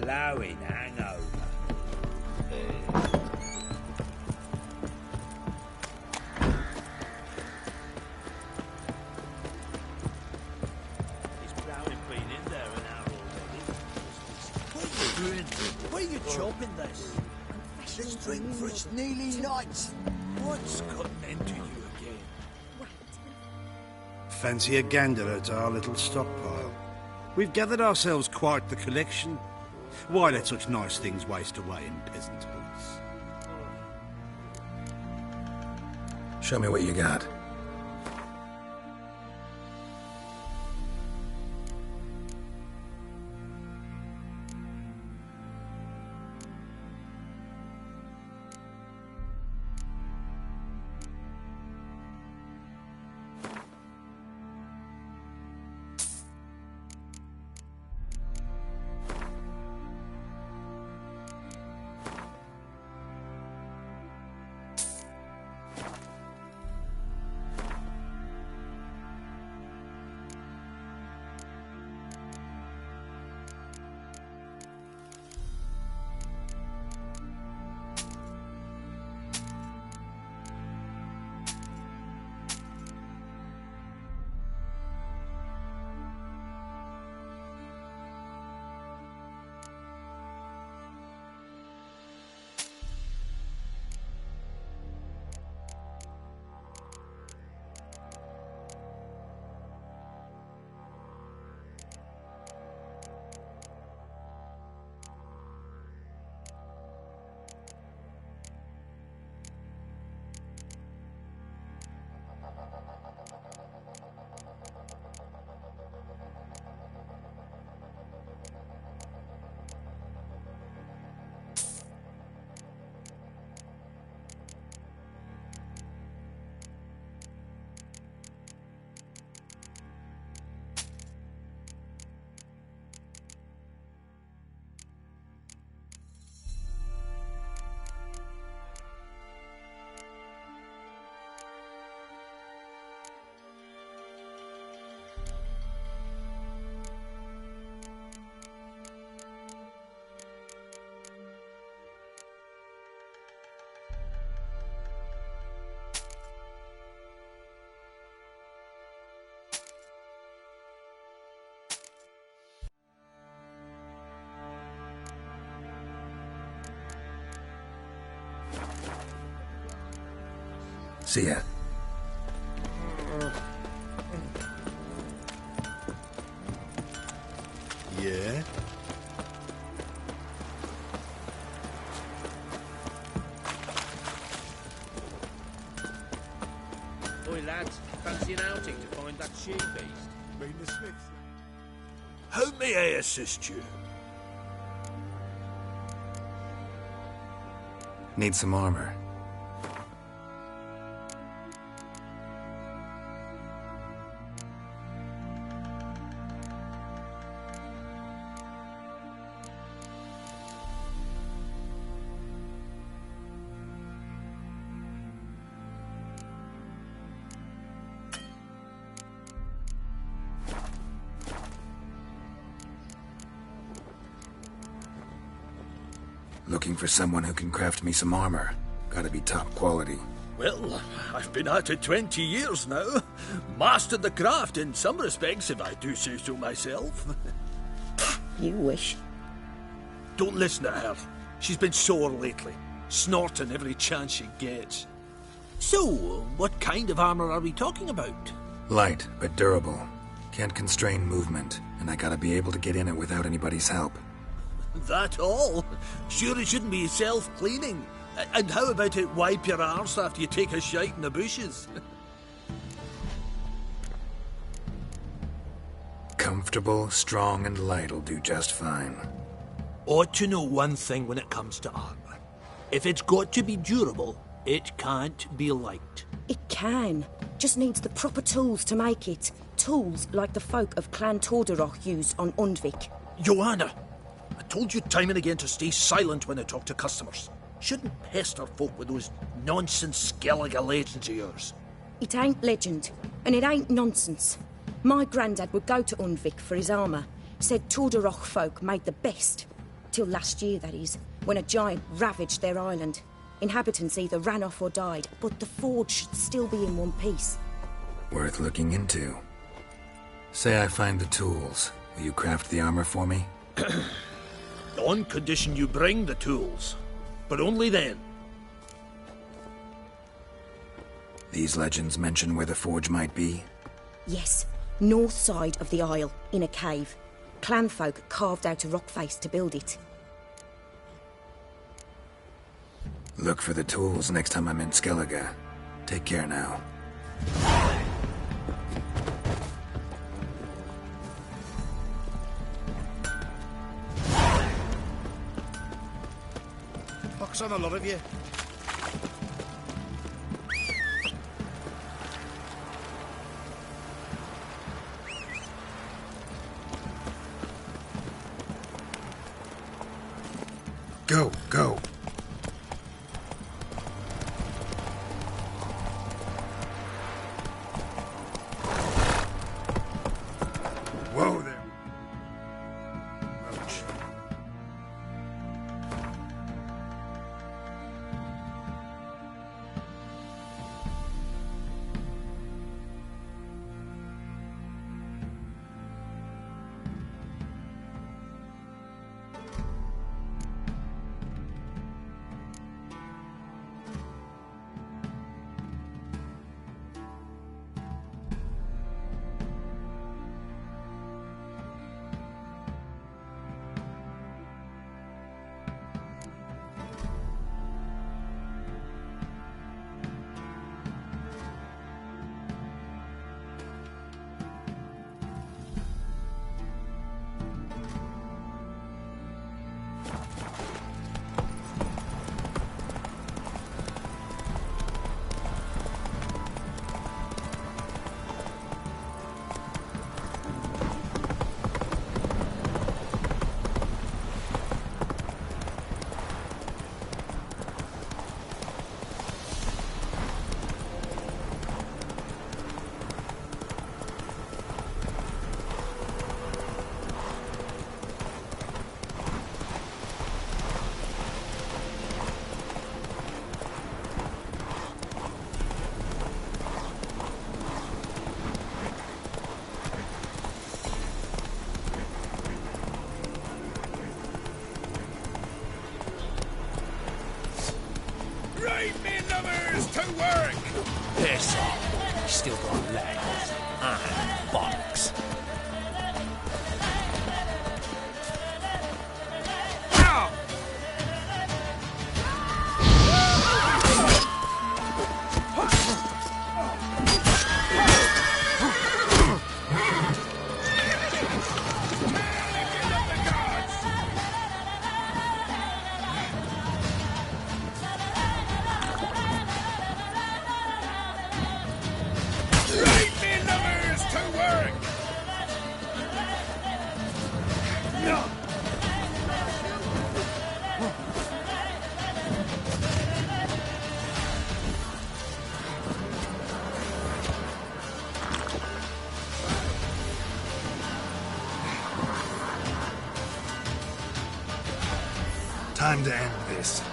ploughing hangover. Is ploughing been in there an hour already? Why are you chopping this? Let's drink for it's nearly night. What's cutting into you again? Fancy a gander at our little stockpile. We've gathered ourselves quite the collection. Why let such nice things waste away in peasant hoods? Show me what you got. See ya. Yeah? Oi, lads, fancy an outing to find that she-beast? Mean the Smith? How may I assist you? Need some armor. Looking for someone who can craft me some armor. Gotta be top quality. Well, I've been at it 20 years now. Mastered the craft in some respects, if I do say so myself. You wish. Don't listen to her. She's been sore lately, snorting every chance she gets. So, what kind of armor are we talking about? Light, but durable. Can't constrain movement, and I gotta be able to get in it without anybody's help. That all? Sure it shouldn't be self-cleaning. And how about it wipe your arse after you take a shite in the bushes? Comfortable, strong, and light'll do just fine. Ought to know one thing when it comes to armor. If it's got to be durable, it can't be light. It can. Just needs the proper tools to make it. Tools like the folk of Clan Tordarroch use on Undvik. Joanna! I told you time and again to stay silent when I talk to customers. Shouldn't pester folk with those nonsense Skellige legends of yours. It ain't legend, and it ain't nonsense. My granddad would go to Undvik for his armour. Said Tordarroch folk made the best. Till last year, that is, when a giant ravaged their island. Inhabitants either ran off or died, but the forge should still be in one piece. Worth looking into. Say I find the tools. Will you craft the armor for me? On condition you bring the tools. But only then. These legends mention where the forge might be? Yes, north side of the isle, in a cave. Clanfolk carved out a rock face to build it. Look for the tools next time I'm in Skellige. Take care now. Pox on a lot of you. Go, go. Whoa there. Roach. To work! Piss off. Still got legs. And bollocks. Time to end this.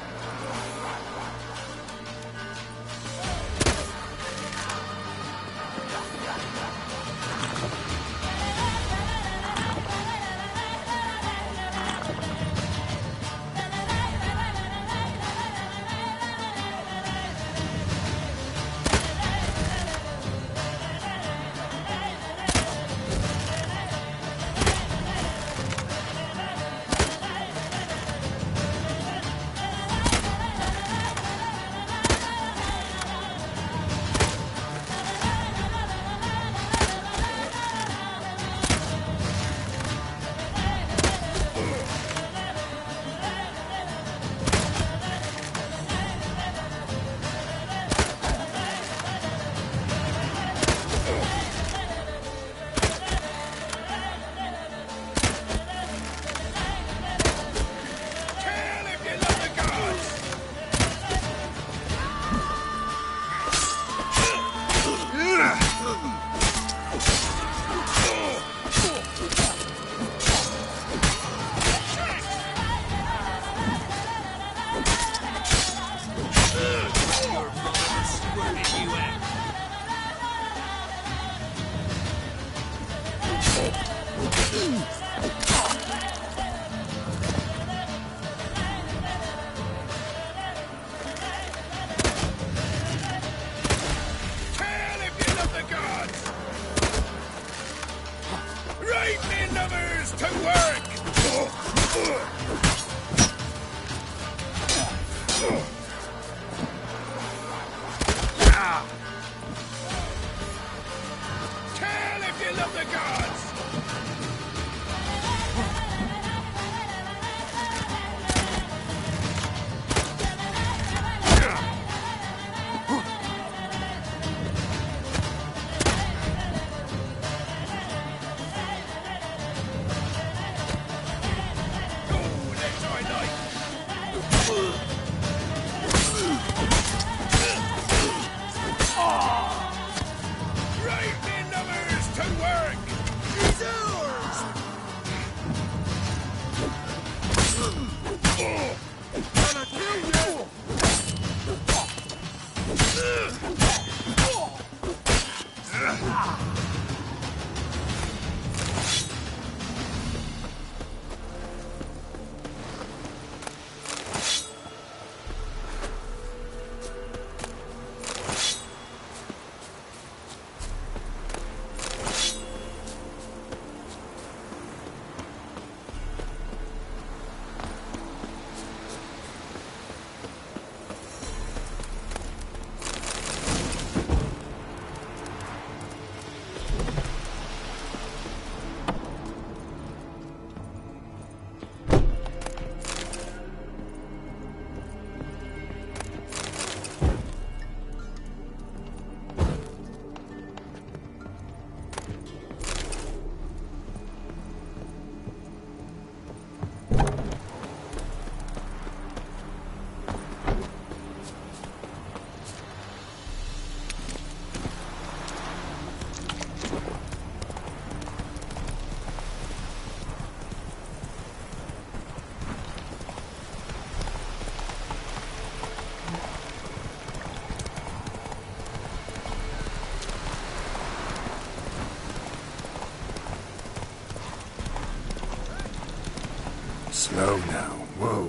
Slow now. Whoa.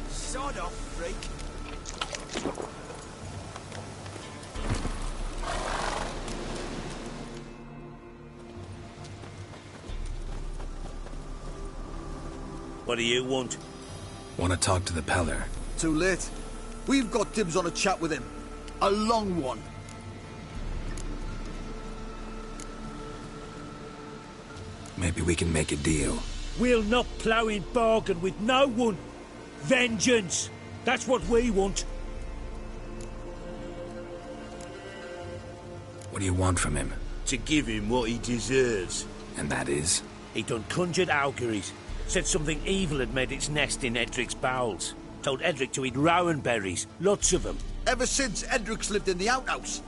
Sod off, freak. What do you want? Want to talk to the Peller. Too late. We've got dibs on a chat with him. A long one. Maybe we can make a deal. We'll not plough in bargain with no one. Vengeance. That's what we want. What do you want from him? To give him what he deserves. And that is? He done conjured auguries. Said something evil had made its nest in Edric's bowels. Told Edric to eat rowan berries. Lots of them. Ever since Edric's lived in the outhouse.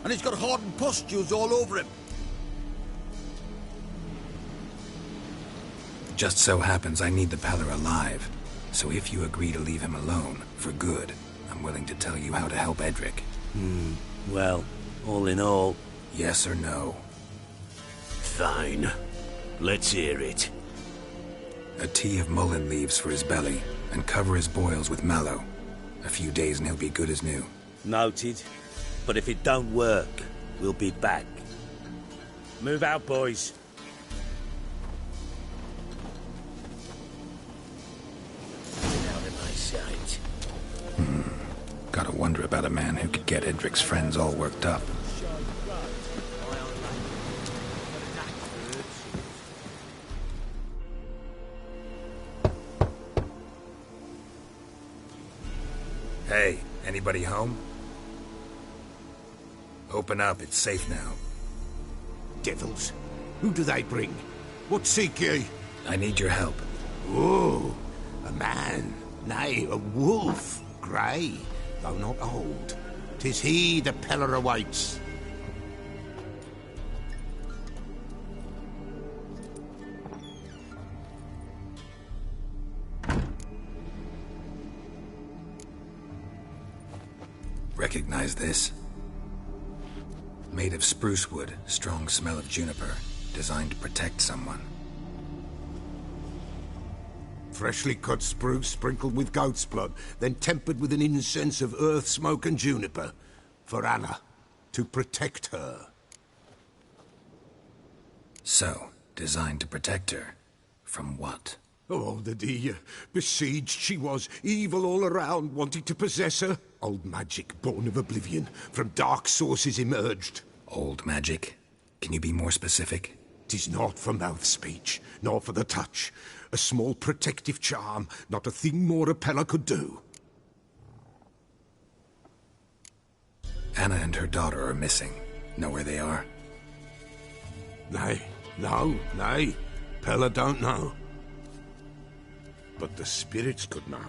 And he's got hardened pustules all over him. Just so happens I need the Peller alive. So if you agree to leave him alone, for good, I'm willing to tell you how to help Edric. Well, all in all... Yes or no? Fine. Let's hear it. A tea of mullein leaves for his belly, and cover his boils with mallow. A few days and he'll be good as new. Noted. But if it don't work, we'll be back. Move out, boys. Out of my sight. Gotta wonder about a man who could get Edric's friends all worked up. Hey, anybody home? Open up, it's safe now. Devils. Who do they bring? What seek ye? I need your help. Oh, a man. Nay, a wolf. Grey, though not old. 'Tis he the Peller awaits. Recognize this? Made of spruce wood, strong smell of juniper, designed to protect someone. Freshly cut spruce sprinkled with goat's blood, then tempered with an incense of earth, smoke and juniper. For Anna, to protect her. So, designed to protect her. From what? Oh, the dear. Besieged she was, evil all around, wanting to possess her. Old magic, born of oblivion, from dark sources emerged. Old magic? Can you be more specific? 'Tis not for mouth speech, nor for the touch. A small protective charm, not a thing more a Peller could do. Anna and her daughter are missing. Know where they are? Nay, nay. Peller don't know. But the spirits could know.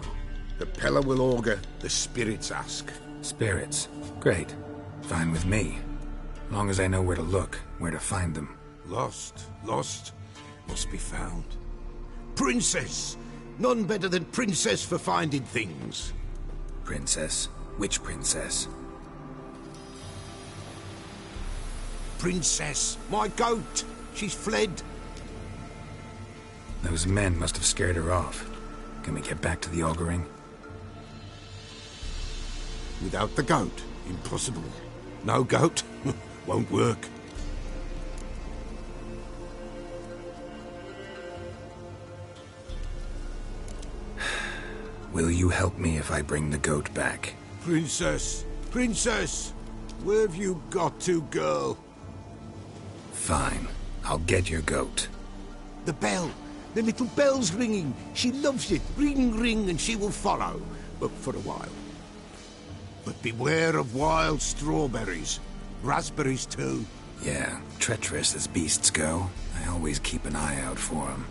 The Peller will augur, the spirits ask. Spirits? Great. Fine with me. Long as I know where to look, where to find them. Lost, must be found. Princess! None better than Princess for finding things. Princess? Which princess? Princess, my goat! She's fled. Those men must have scared her off. Can we get back to the auguring? Without the goat, impossible. No goat, won't work. Will you help me if I bring the goat back? Princess! Where have you got to, girl? Fine. I'll get your goat. The bell! The little bell's ringing. She loves it. Ring, ring, and she will follow. But for a while. But beware of wild strawberries. Raspberries, too. Yeah, treacherous as beasts go. I always keep an eye out for them.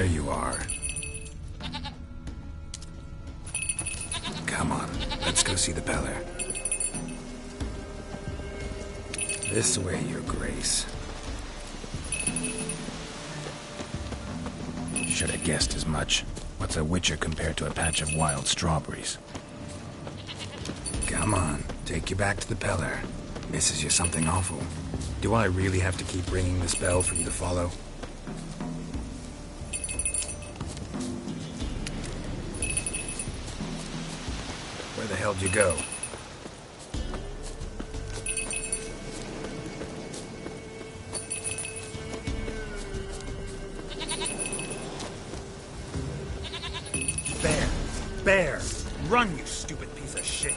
you are. Come on, let's go see the Peller. This way, Your Grace. Should have guessed as much. What's a witcher compared to a patch of wild strawberries? Come on, take you back to the Peller. Misses you something awful. Do I really have to keep ringing this bell for you to follow? Where the hell'd you go? Bear! Run, you stupid piece of shit!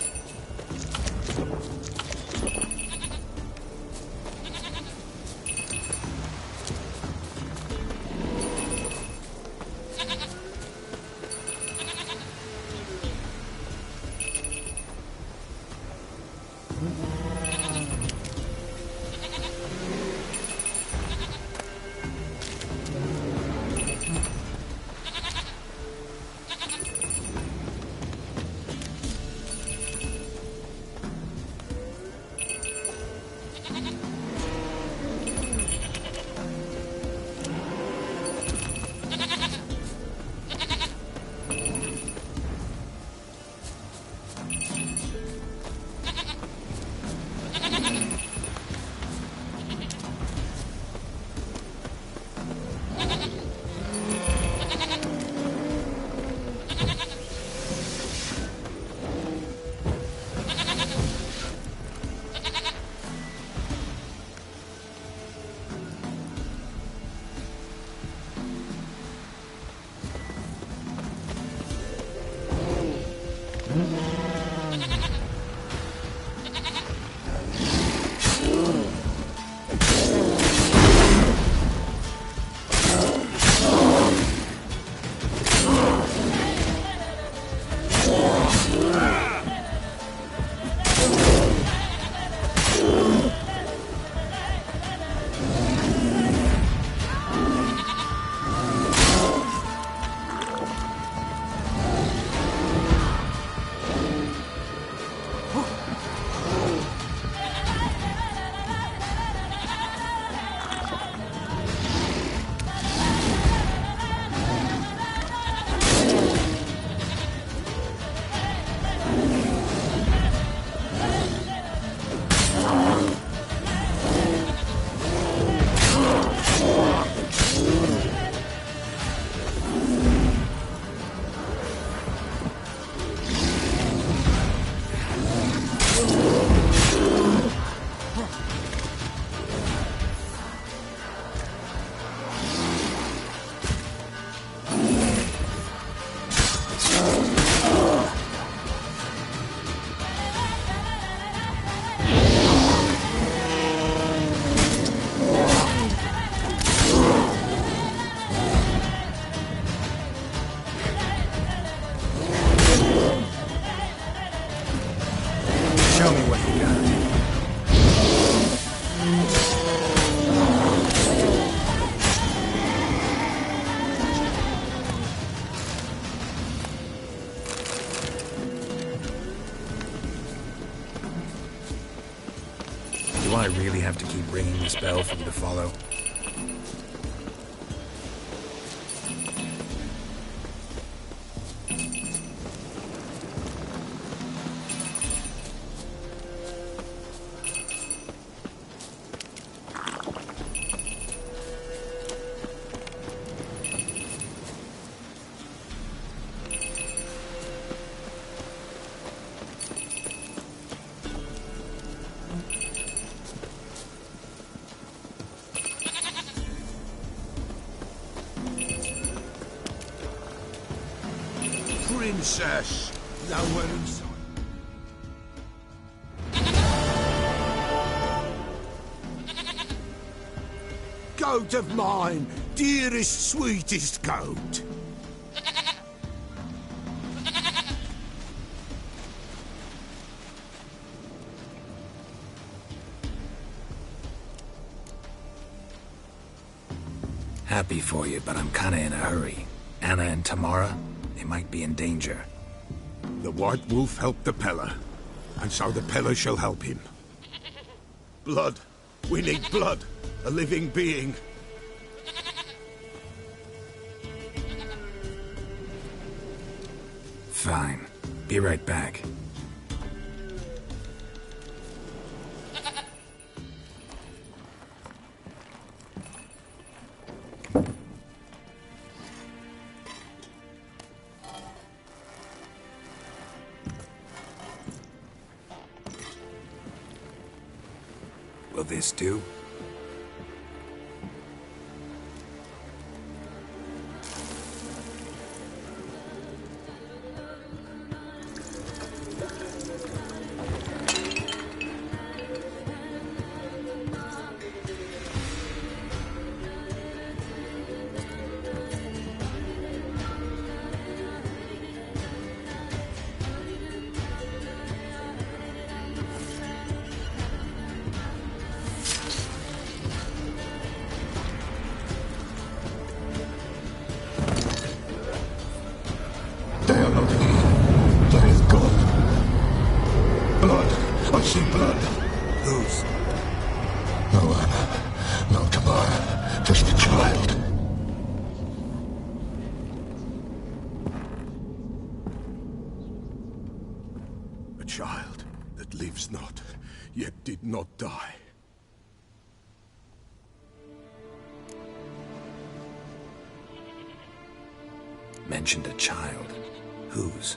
Do I really have to keep ringing this bell for you to follow? Princess, nowhere in sight. Goat of mine, dearest, sweetest goat. Happy for you, but I'm kinda in a hurry. Anna and Tamara, they might be in danger. The White Wolf helped the Peller, and so the Peller shall help him. Blood. We need blood. A living being. Fine. Be right back. Will this do? I see blood. Whose? No Anna, no Tamara, just a child. A child that lives not, yet did not die. Mentioned a child. Whose?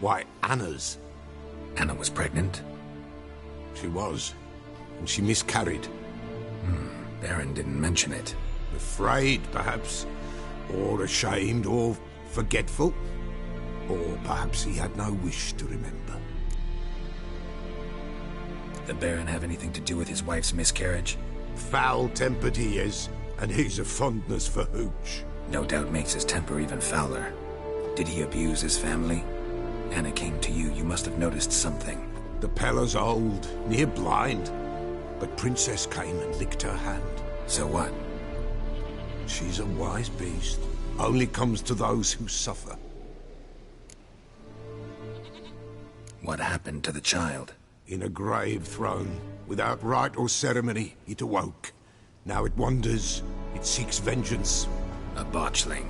Why, Anna's. Anna was pregnant? She was, and she miscarried. Baron didn't mention it. Afraid, perhaps, or ashamed, or forgetful. Or perhaps he had no wish to remember. The Baron have anything to do with his wife's miscarriage? Foul-tempered he is, and he's a fondness for hooch. No doubt makes his temper even fouler. Did he abuse his family? Anna came to you. You must have noticed something. The Peller's old, near blind. But Princess came and licked her hand. So what? She's a wise beast. Only comes to those who suffer. What happened to the child? In a grave thrown. Without rite or ceremony, it awoke. Now it wanders. It seeks vengeance. A botchling.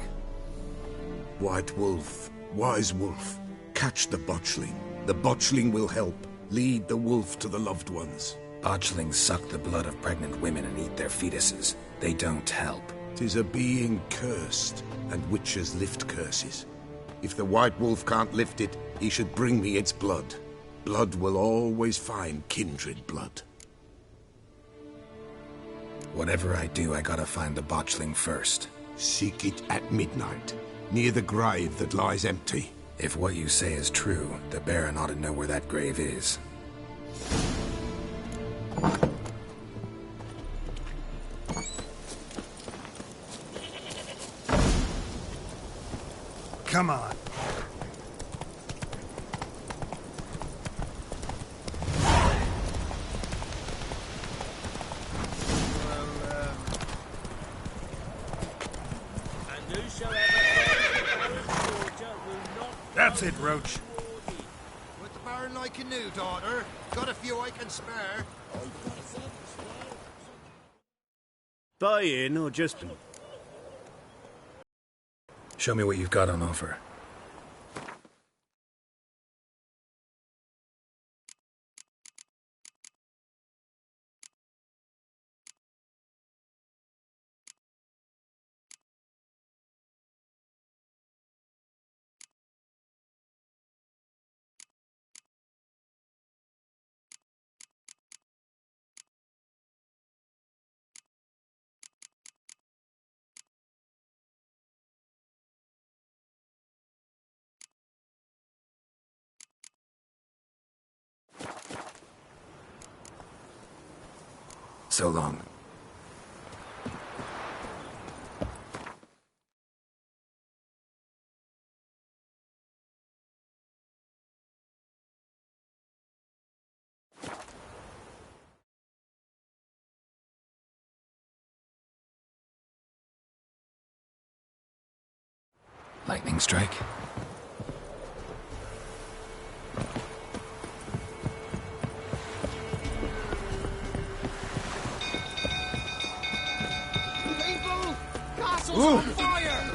White Wolf. Wise Wolf. Catch the botchling. The botchling will help. Lead the wolf to the loved ones. Botchlings suck the blood of pregnant women and eat their fetuses. They don't help. 'Tis a being cursed, and witches lift curses. If the White Wolf can't lift it, he should bring me its blood. Blood will always find kindred blood. Whatever I do, I gotta find the botchling first. Seek it at midnight, near the grave that lies empty. If what you say is true, the Baron ought to know where that grave is. Come on. That's it, Roach. Would the Baron like a new daughter? Got a few I can spare. Buy in or just... Show me what you've got on offer. So long. Lightning strike? People! Castle's on fire!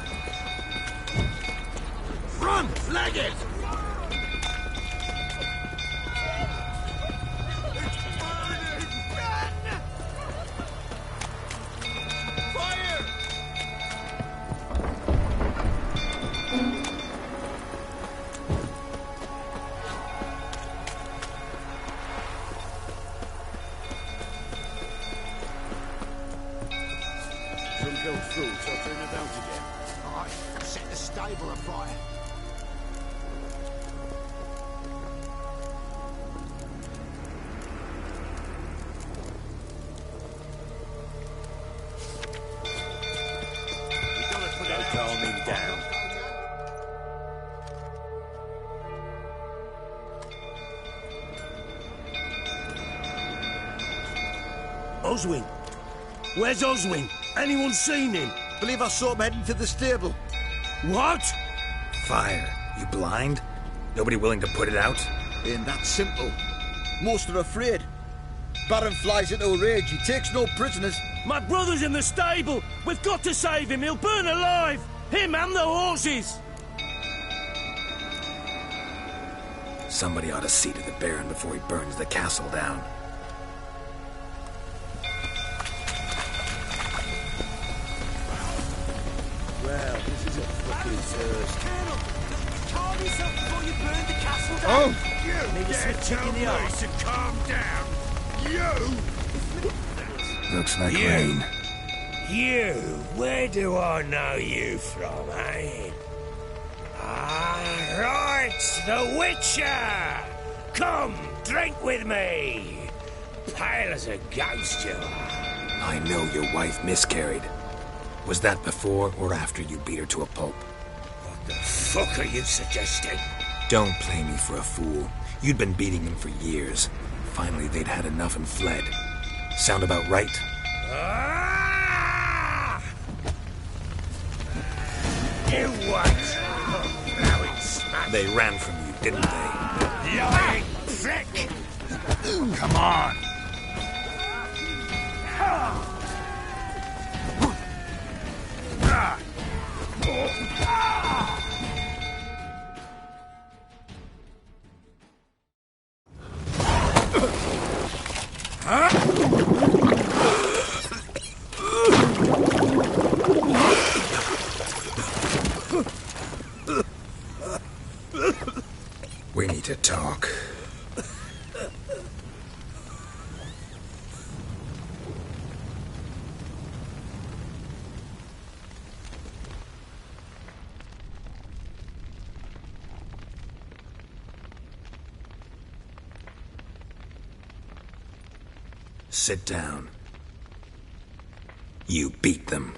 Run! Flag it! Set the stable afire. Don't calm him down. Oswin? Where's Oswin? Anyone seen him? Believe I saw him heading to the stable. What? Fire. You blind? Nobody willing to put it out? Ain't that simple. Most are afraid. Baron flies into a rage. He takes no prisoners. My brother's in the stable. We've got to save him. He'll burn alive. Him and the horses. Somebody ought to see to the Baron before he burns the castle down. Well, this is a fucking first. Colonel, calm yourself before you burn the castle down. You need a swift kick in the arse. to calm down. You! Looks like You. rain. You? Where do I know you from, eh? Ah, right, the Witcher! Come, drink with me. Pale as a ghost you are. I know your wife miscarried. Was that before or after you beat her to a pulp? What the fuck are you suggesting? Don't play me for a fool. You'd been beating them for years. Finally, they'd had enough and fled. Sound about right? Ah! You what? Blowing smash. They ran from you, didn't they? Lying prick! Come on! We need to talk. Sit down. You beat them.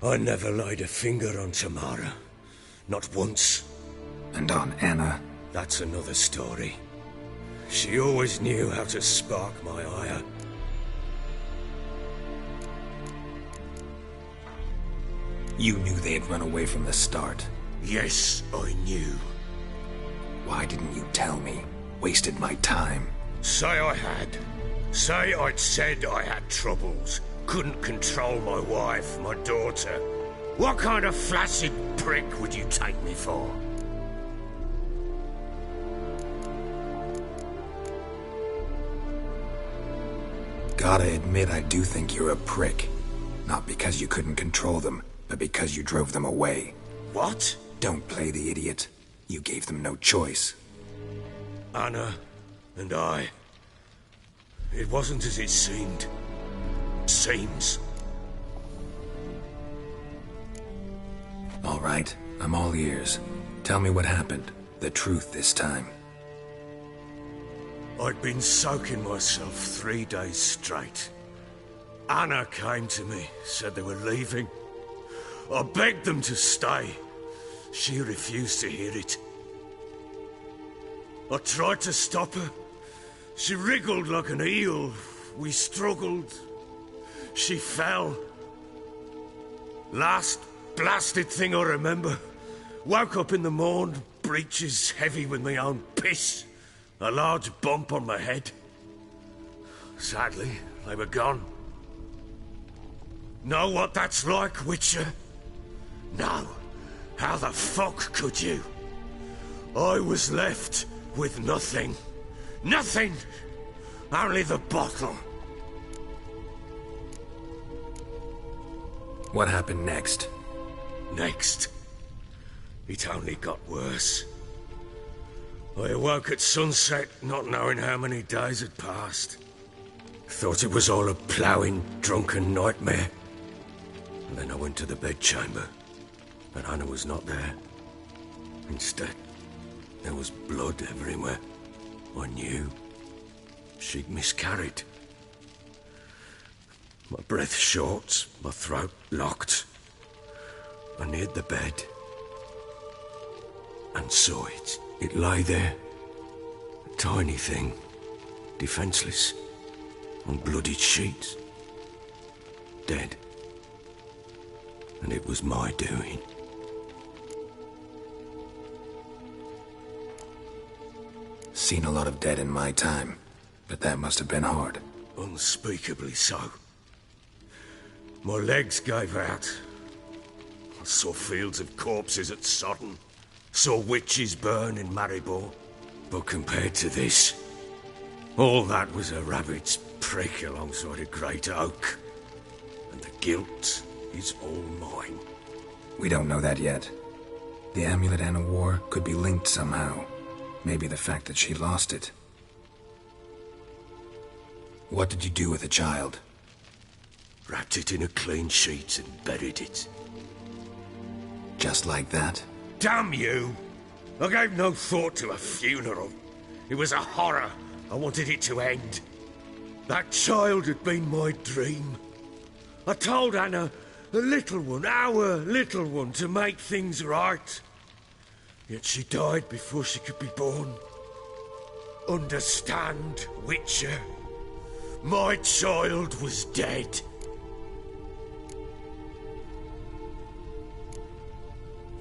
I never laid a finger on Tamara. Not once. And on Anna? That's another story. She always knew how to spark my ire. You knew they had run away from the start. Yes, I knew. Why didn't you tell me? Wasted my time. Say I had. Say I'd said I had troubles. Couldn't control my wife, my daughter. What kind of flaccid prick would you take me for? Gotta admit, I do think you're a prick. Not because you couldn't control them, but because you drove them away. What? Don't play the idiot. You gave them no choice. Anna and I. It wasn't as it seemed. Seems. All right, I'm all ears. Tell me what happened. The truth this time. I'd been soaking myself 3 days straight. Anna came to me, said they were leaving. I begged them to stay. She refused to hear it. I tried to stop her. She wriggled like an eel. We struggled. She fell. Last blasted thing I remember Woke up in the morn, breeches heavy with my own piss, a large bump on my head. Sadly, they were gone. Know what that's like, Witcher? No. How the fuck could you? I was left with nothing. Nothing! Only the bottle. What happened next? Next? It only got worse. I awoke at sunset, not knowing how many days had passed. Thought it was all a ploughing, drunken nightmare. And then I went to the bedchamber, but Anna was not there. Instead, there was blood everywhere. I knew she'd miscarried. My breath short, my throat locked. I neared the bed and saw it. It lay there, a tiny thing, defenseless, on bloodied sheets, dead. And it was my doing. Seen a lot of dead in my time, but that must have been hard. Unspeakably so. My legs gave out. I saw fields of corpses at Sodden. Saw witches burn in Maribor. But compared to this, all that was a rabbit's prick alongside a great oak. And the guilt is all mine. We don't know that yet. The amulet Anna wore could be linked somehow. Maybe the fact that she lost it. What did you do with the child? Wrapped it in a clean sheet and buried it. Just like that? Damn you! I gave no thought to a funeral. It was a horror. I wanted it to end. That child had been my dream. I told Anna, the little one, our little one, to make things right. Yet she died before she could be born. Understand, Witcher? My child was dead.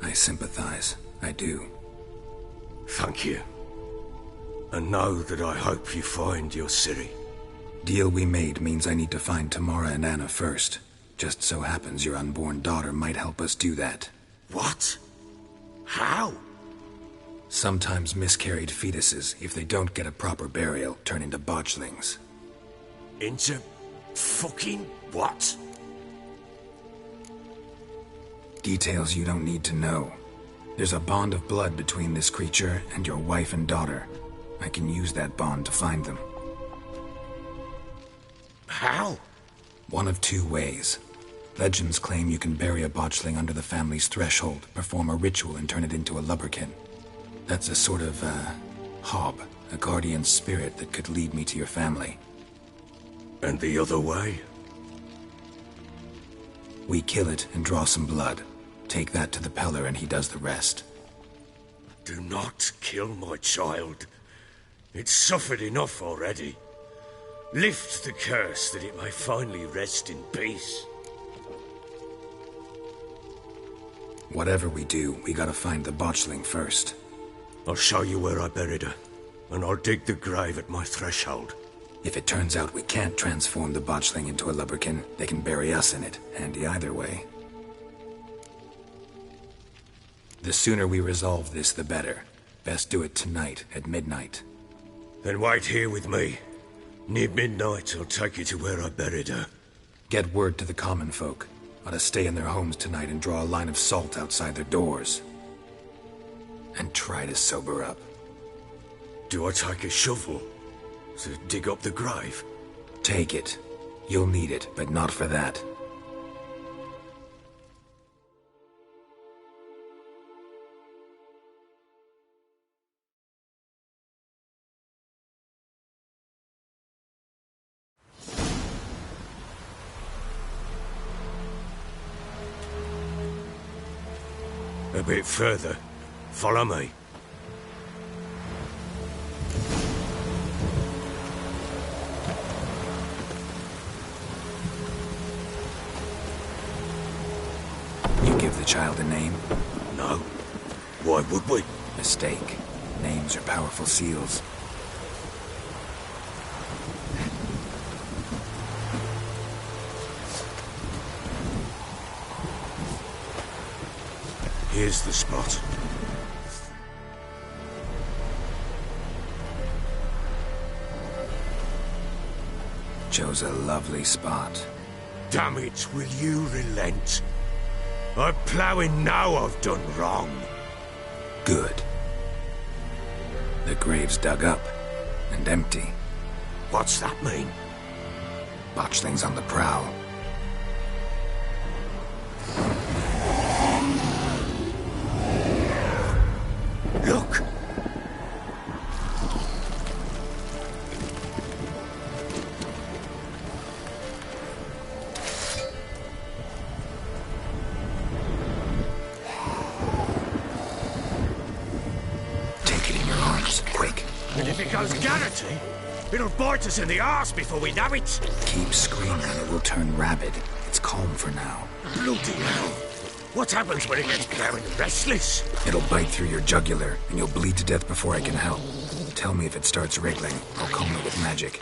I sympathize. I do. Thank you. And know that I hope you find your Ciri. Deal we made means I need to find Tamara and Anna first. Just so happens your unborn daughter might help us do that. What? How? Sometimes miscarried fetuses, if they don't get a proper burial, turn into botchlings. Into fucking what? Details you don't need to know. There's a bond of blood between this creature and your wife and daughter. I can use that bond to find them. How? One of two ways. Legends claim you can bury a botchling under the family's threshold, perform a ritual and turn it into a lubberkin. That's a sort of, hob, a guardian spirit that could lead me to your family. And the other way? We kill it and draw some blood. Take that to the Peller and he does the rest. Do not kill my child. It's suffered enough already. Lift the curse that it may finally rest in peace. Whatever we do, we gotta find the botchling first. I'll show you where I buried her, and I'll dig the grave at my threshold. If it turns out we can't transform the botchling into a lubberkin, they can bury us in it. Handy either way. The sooner we resolve this, the better. Best do it tonight, at midnight. Then wait here with me. Near midnight, I'll take you to where I buried her. Get word to the common folk. Ought to stay in their homes tonight and draw a line of salt outside their doors. And try to sober up. Do I take a shovel to dig up the grave? Take it. You'll need it, but not for that. A bit further. Follow me. You give the child a name? No. Why would we? Mistake. Names are powerful seals. Here's the spot. Chose a lovely spot. Damn it, will you relent? I'm ploughing now I've done wrong. Good. The grave's dug up and empty. What's that mean? Botchlings on the prowl. Look! Take it in your arms, quick. And if it goes Garrity, it'll bite us in the arse before we know it. Keep screaming, it will turn rabid. It's calm for now. Bloody hell! What happens when it gets plowing restless? It'll bite through your jugular, and you'll bleed to death before I can help. Tell me if it starts wriggling. I'll calm it with magic.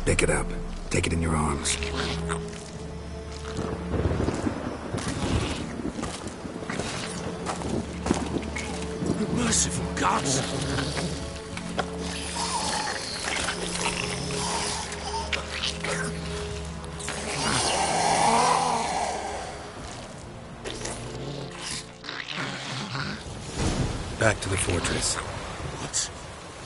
Pick it up. Take it in your arms. Merciful gods! Back to the fortress. What?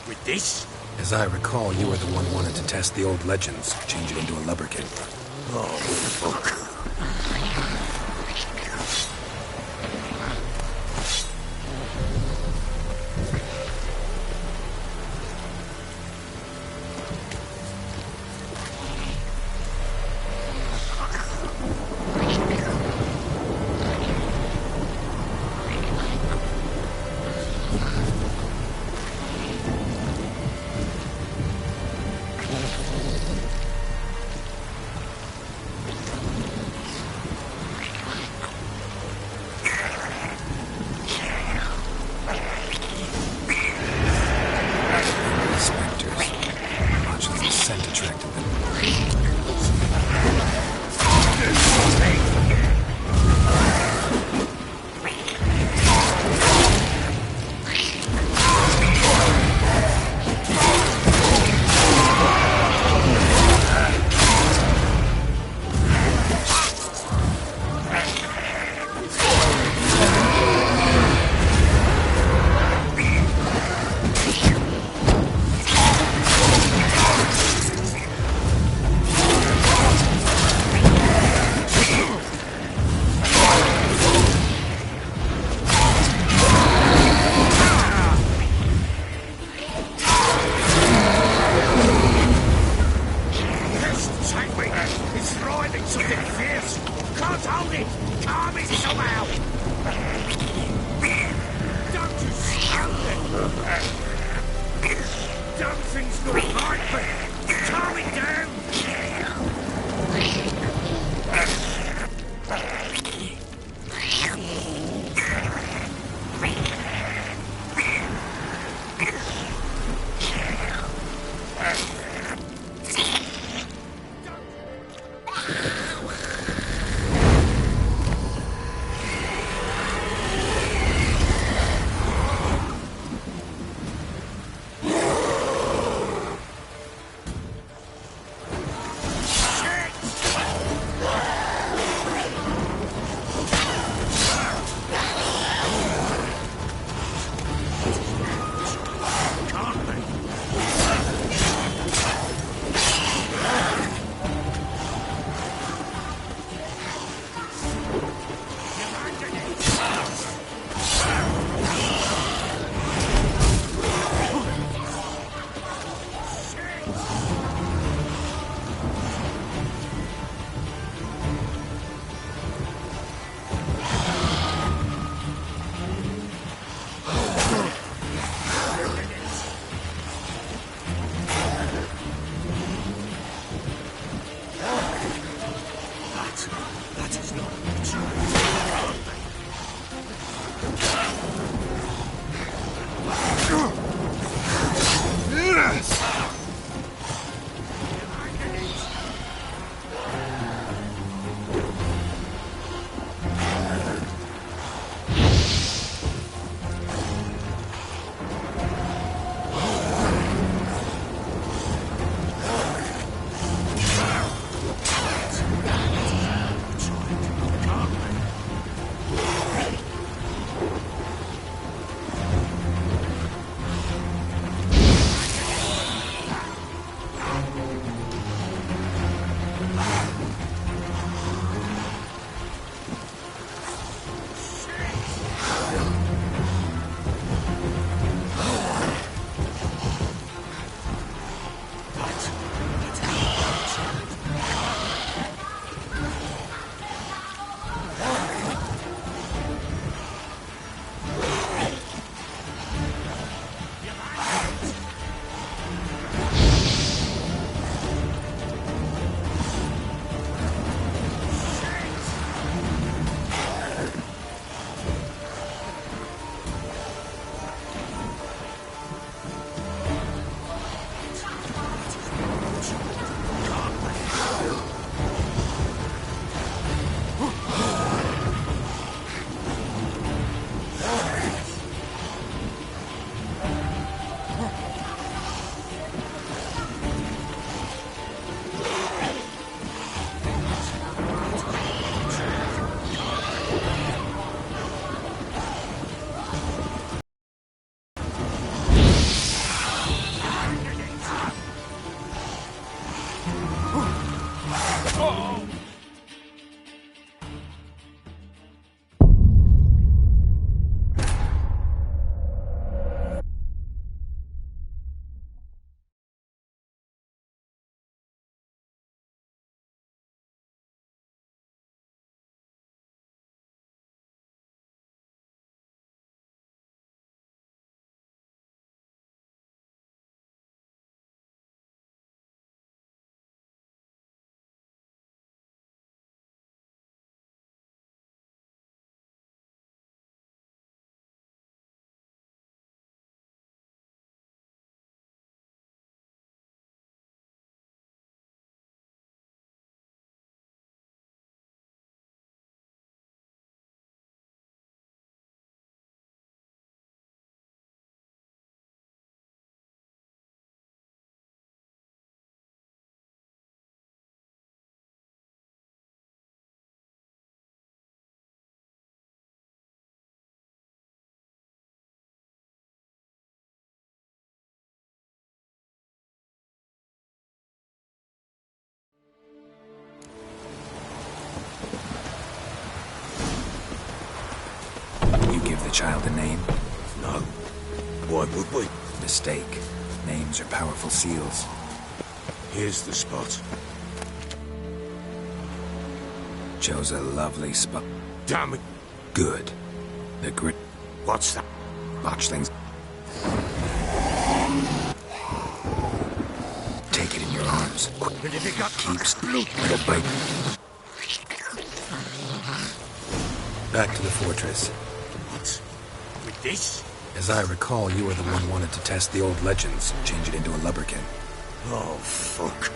With this? As I recall, you were the one wanted to test the old legends, change it into a lubberkin. Oh, fuck. child a name? No. Why would we? Mistake. Names are powerful seals. Here's the spot. Chose a lovely spot. Damn it. Good. The grit. What's that? Botchlings. Take it in your arms. But if it got keeps it'll bite. Back to the fortress. What? With this? As I recall, you were the one wanted to test the old legends, change it into a lubberkin. Oh, fuck.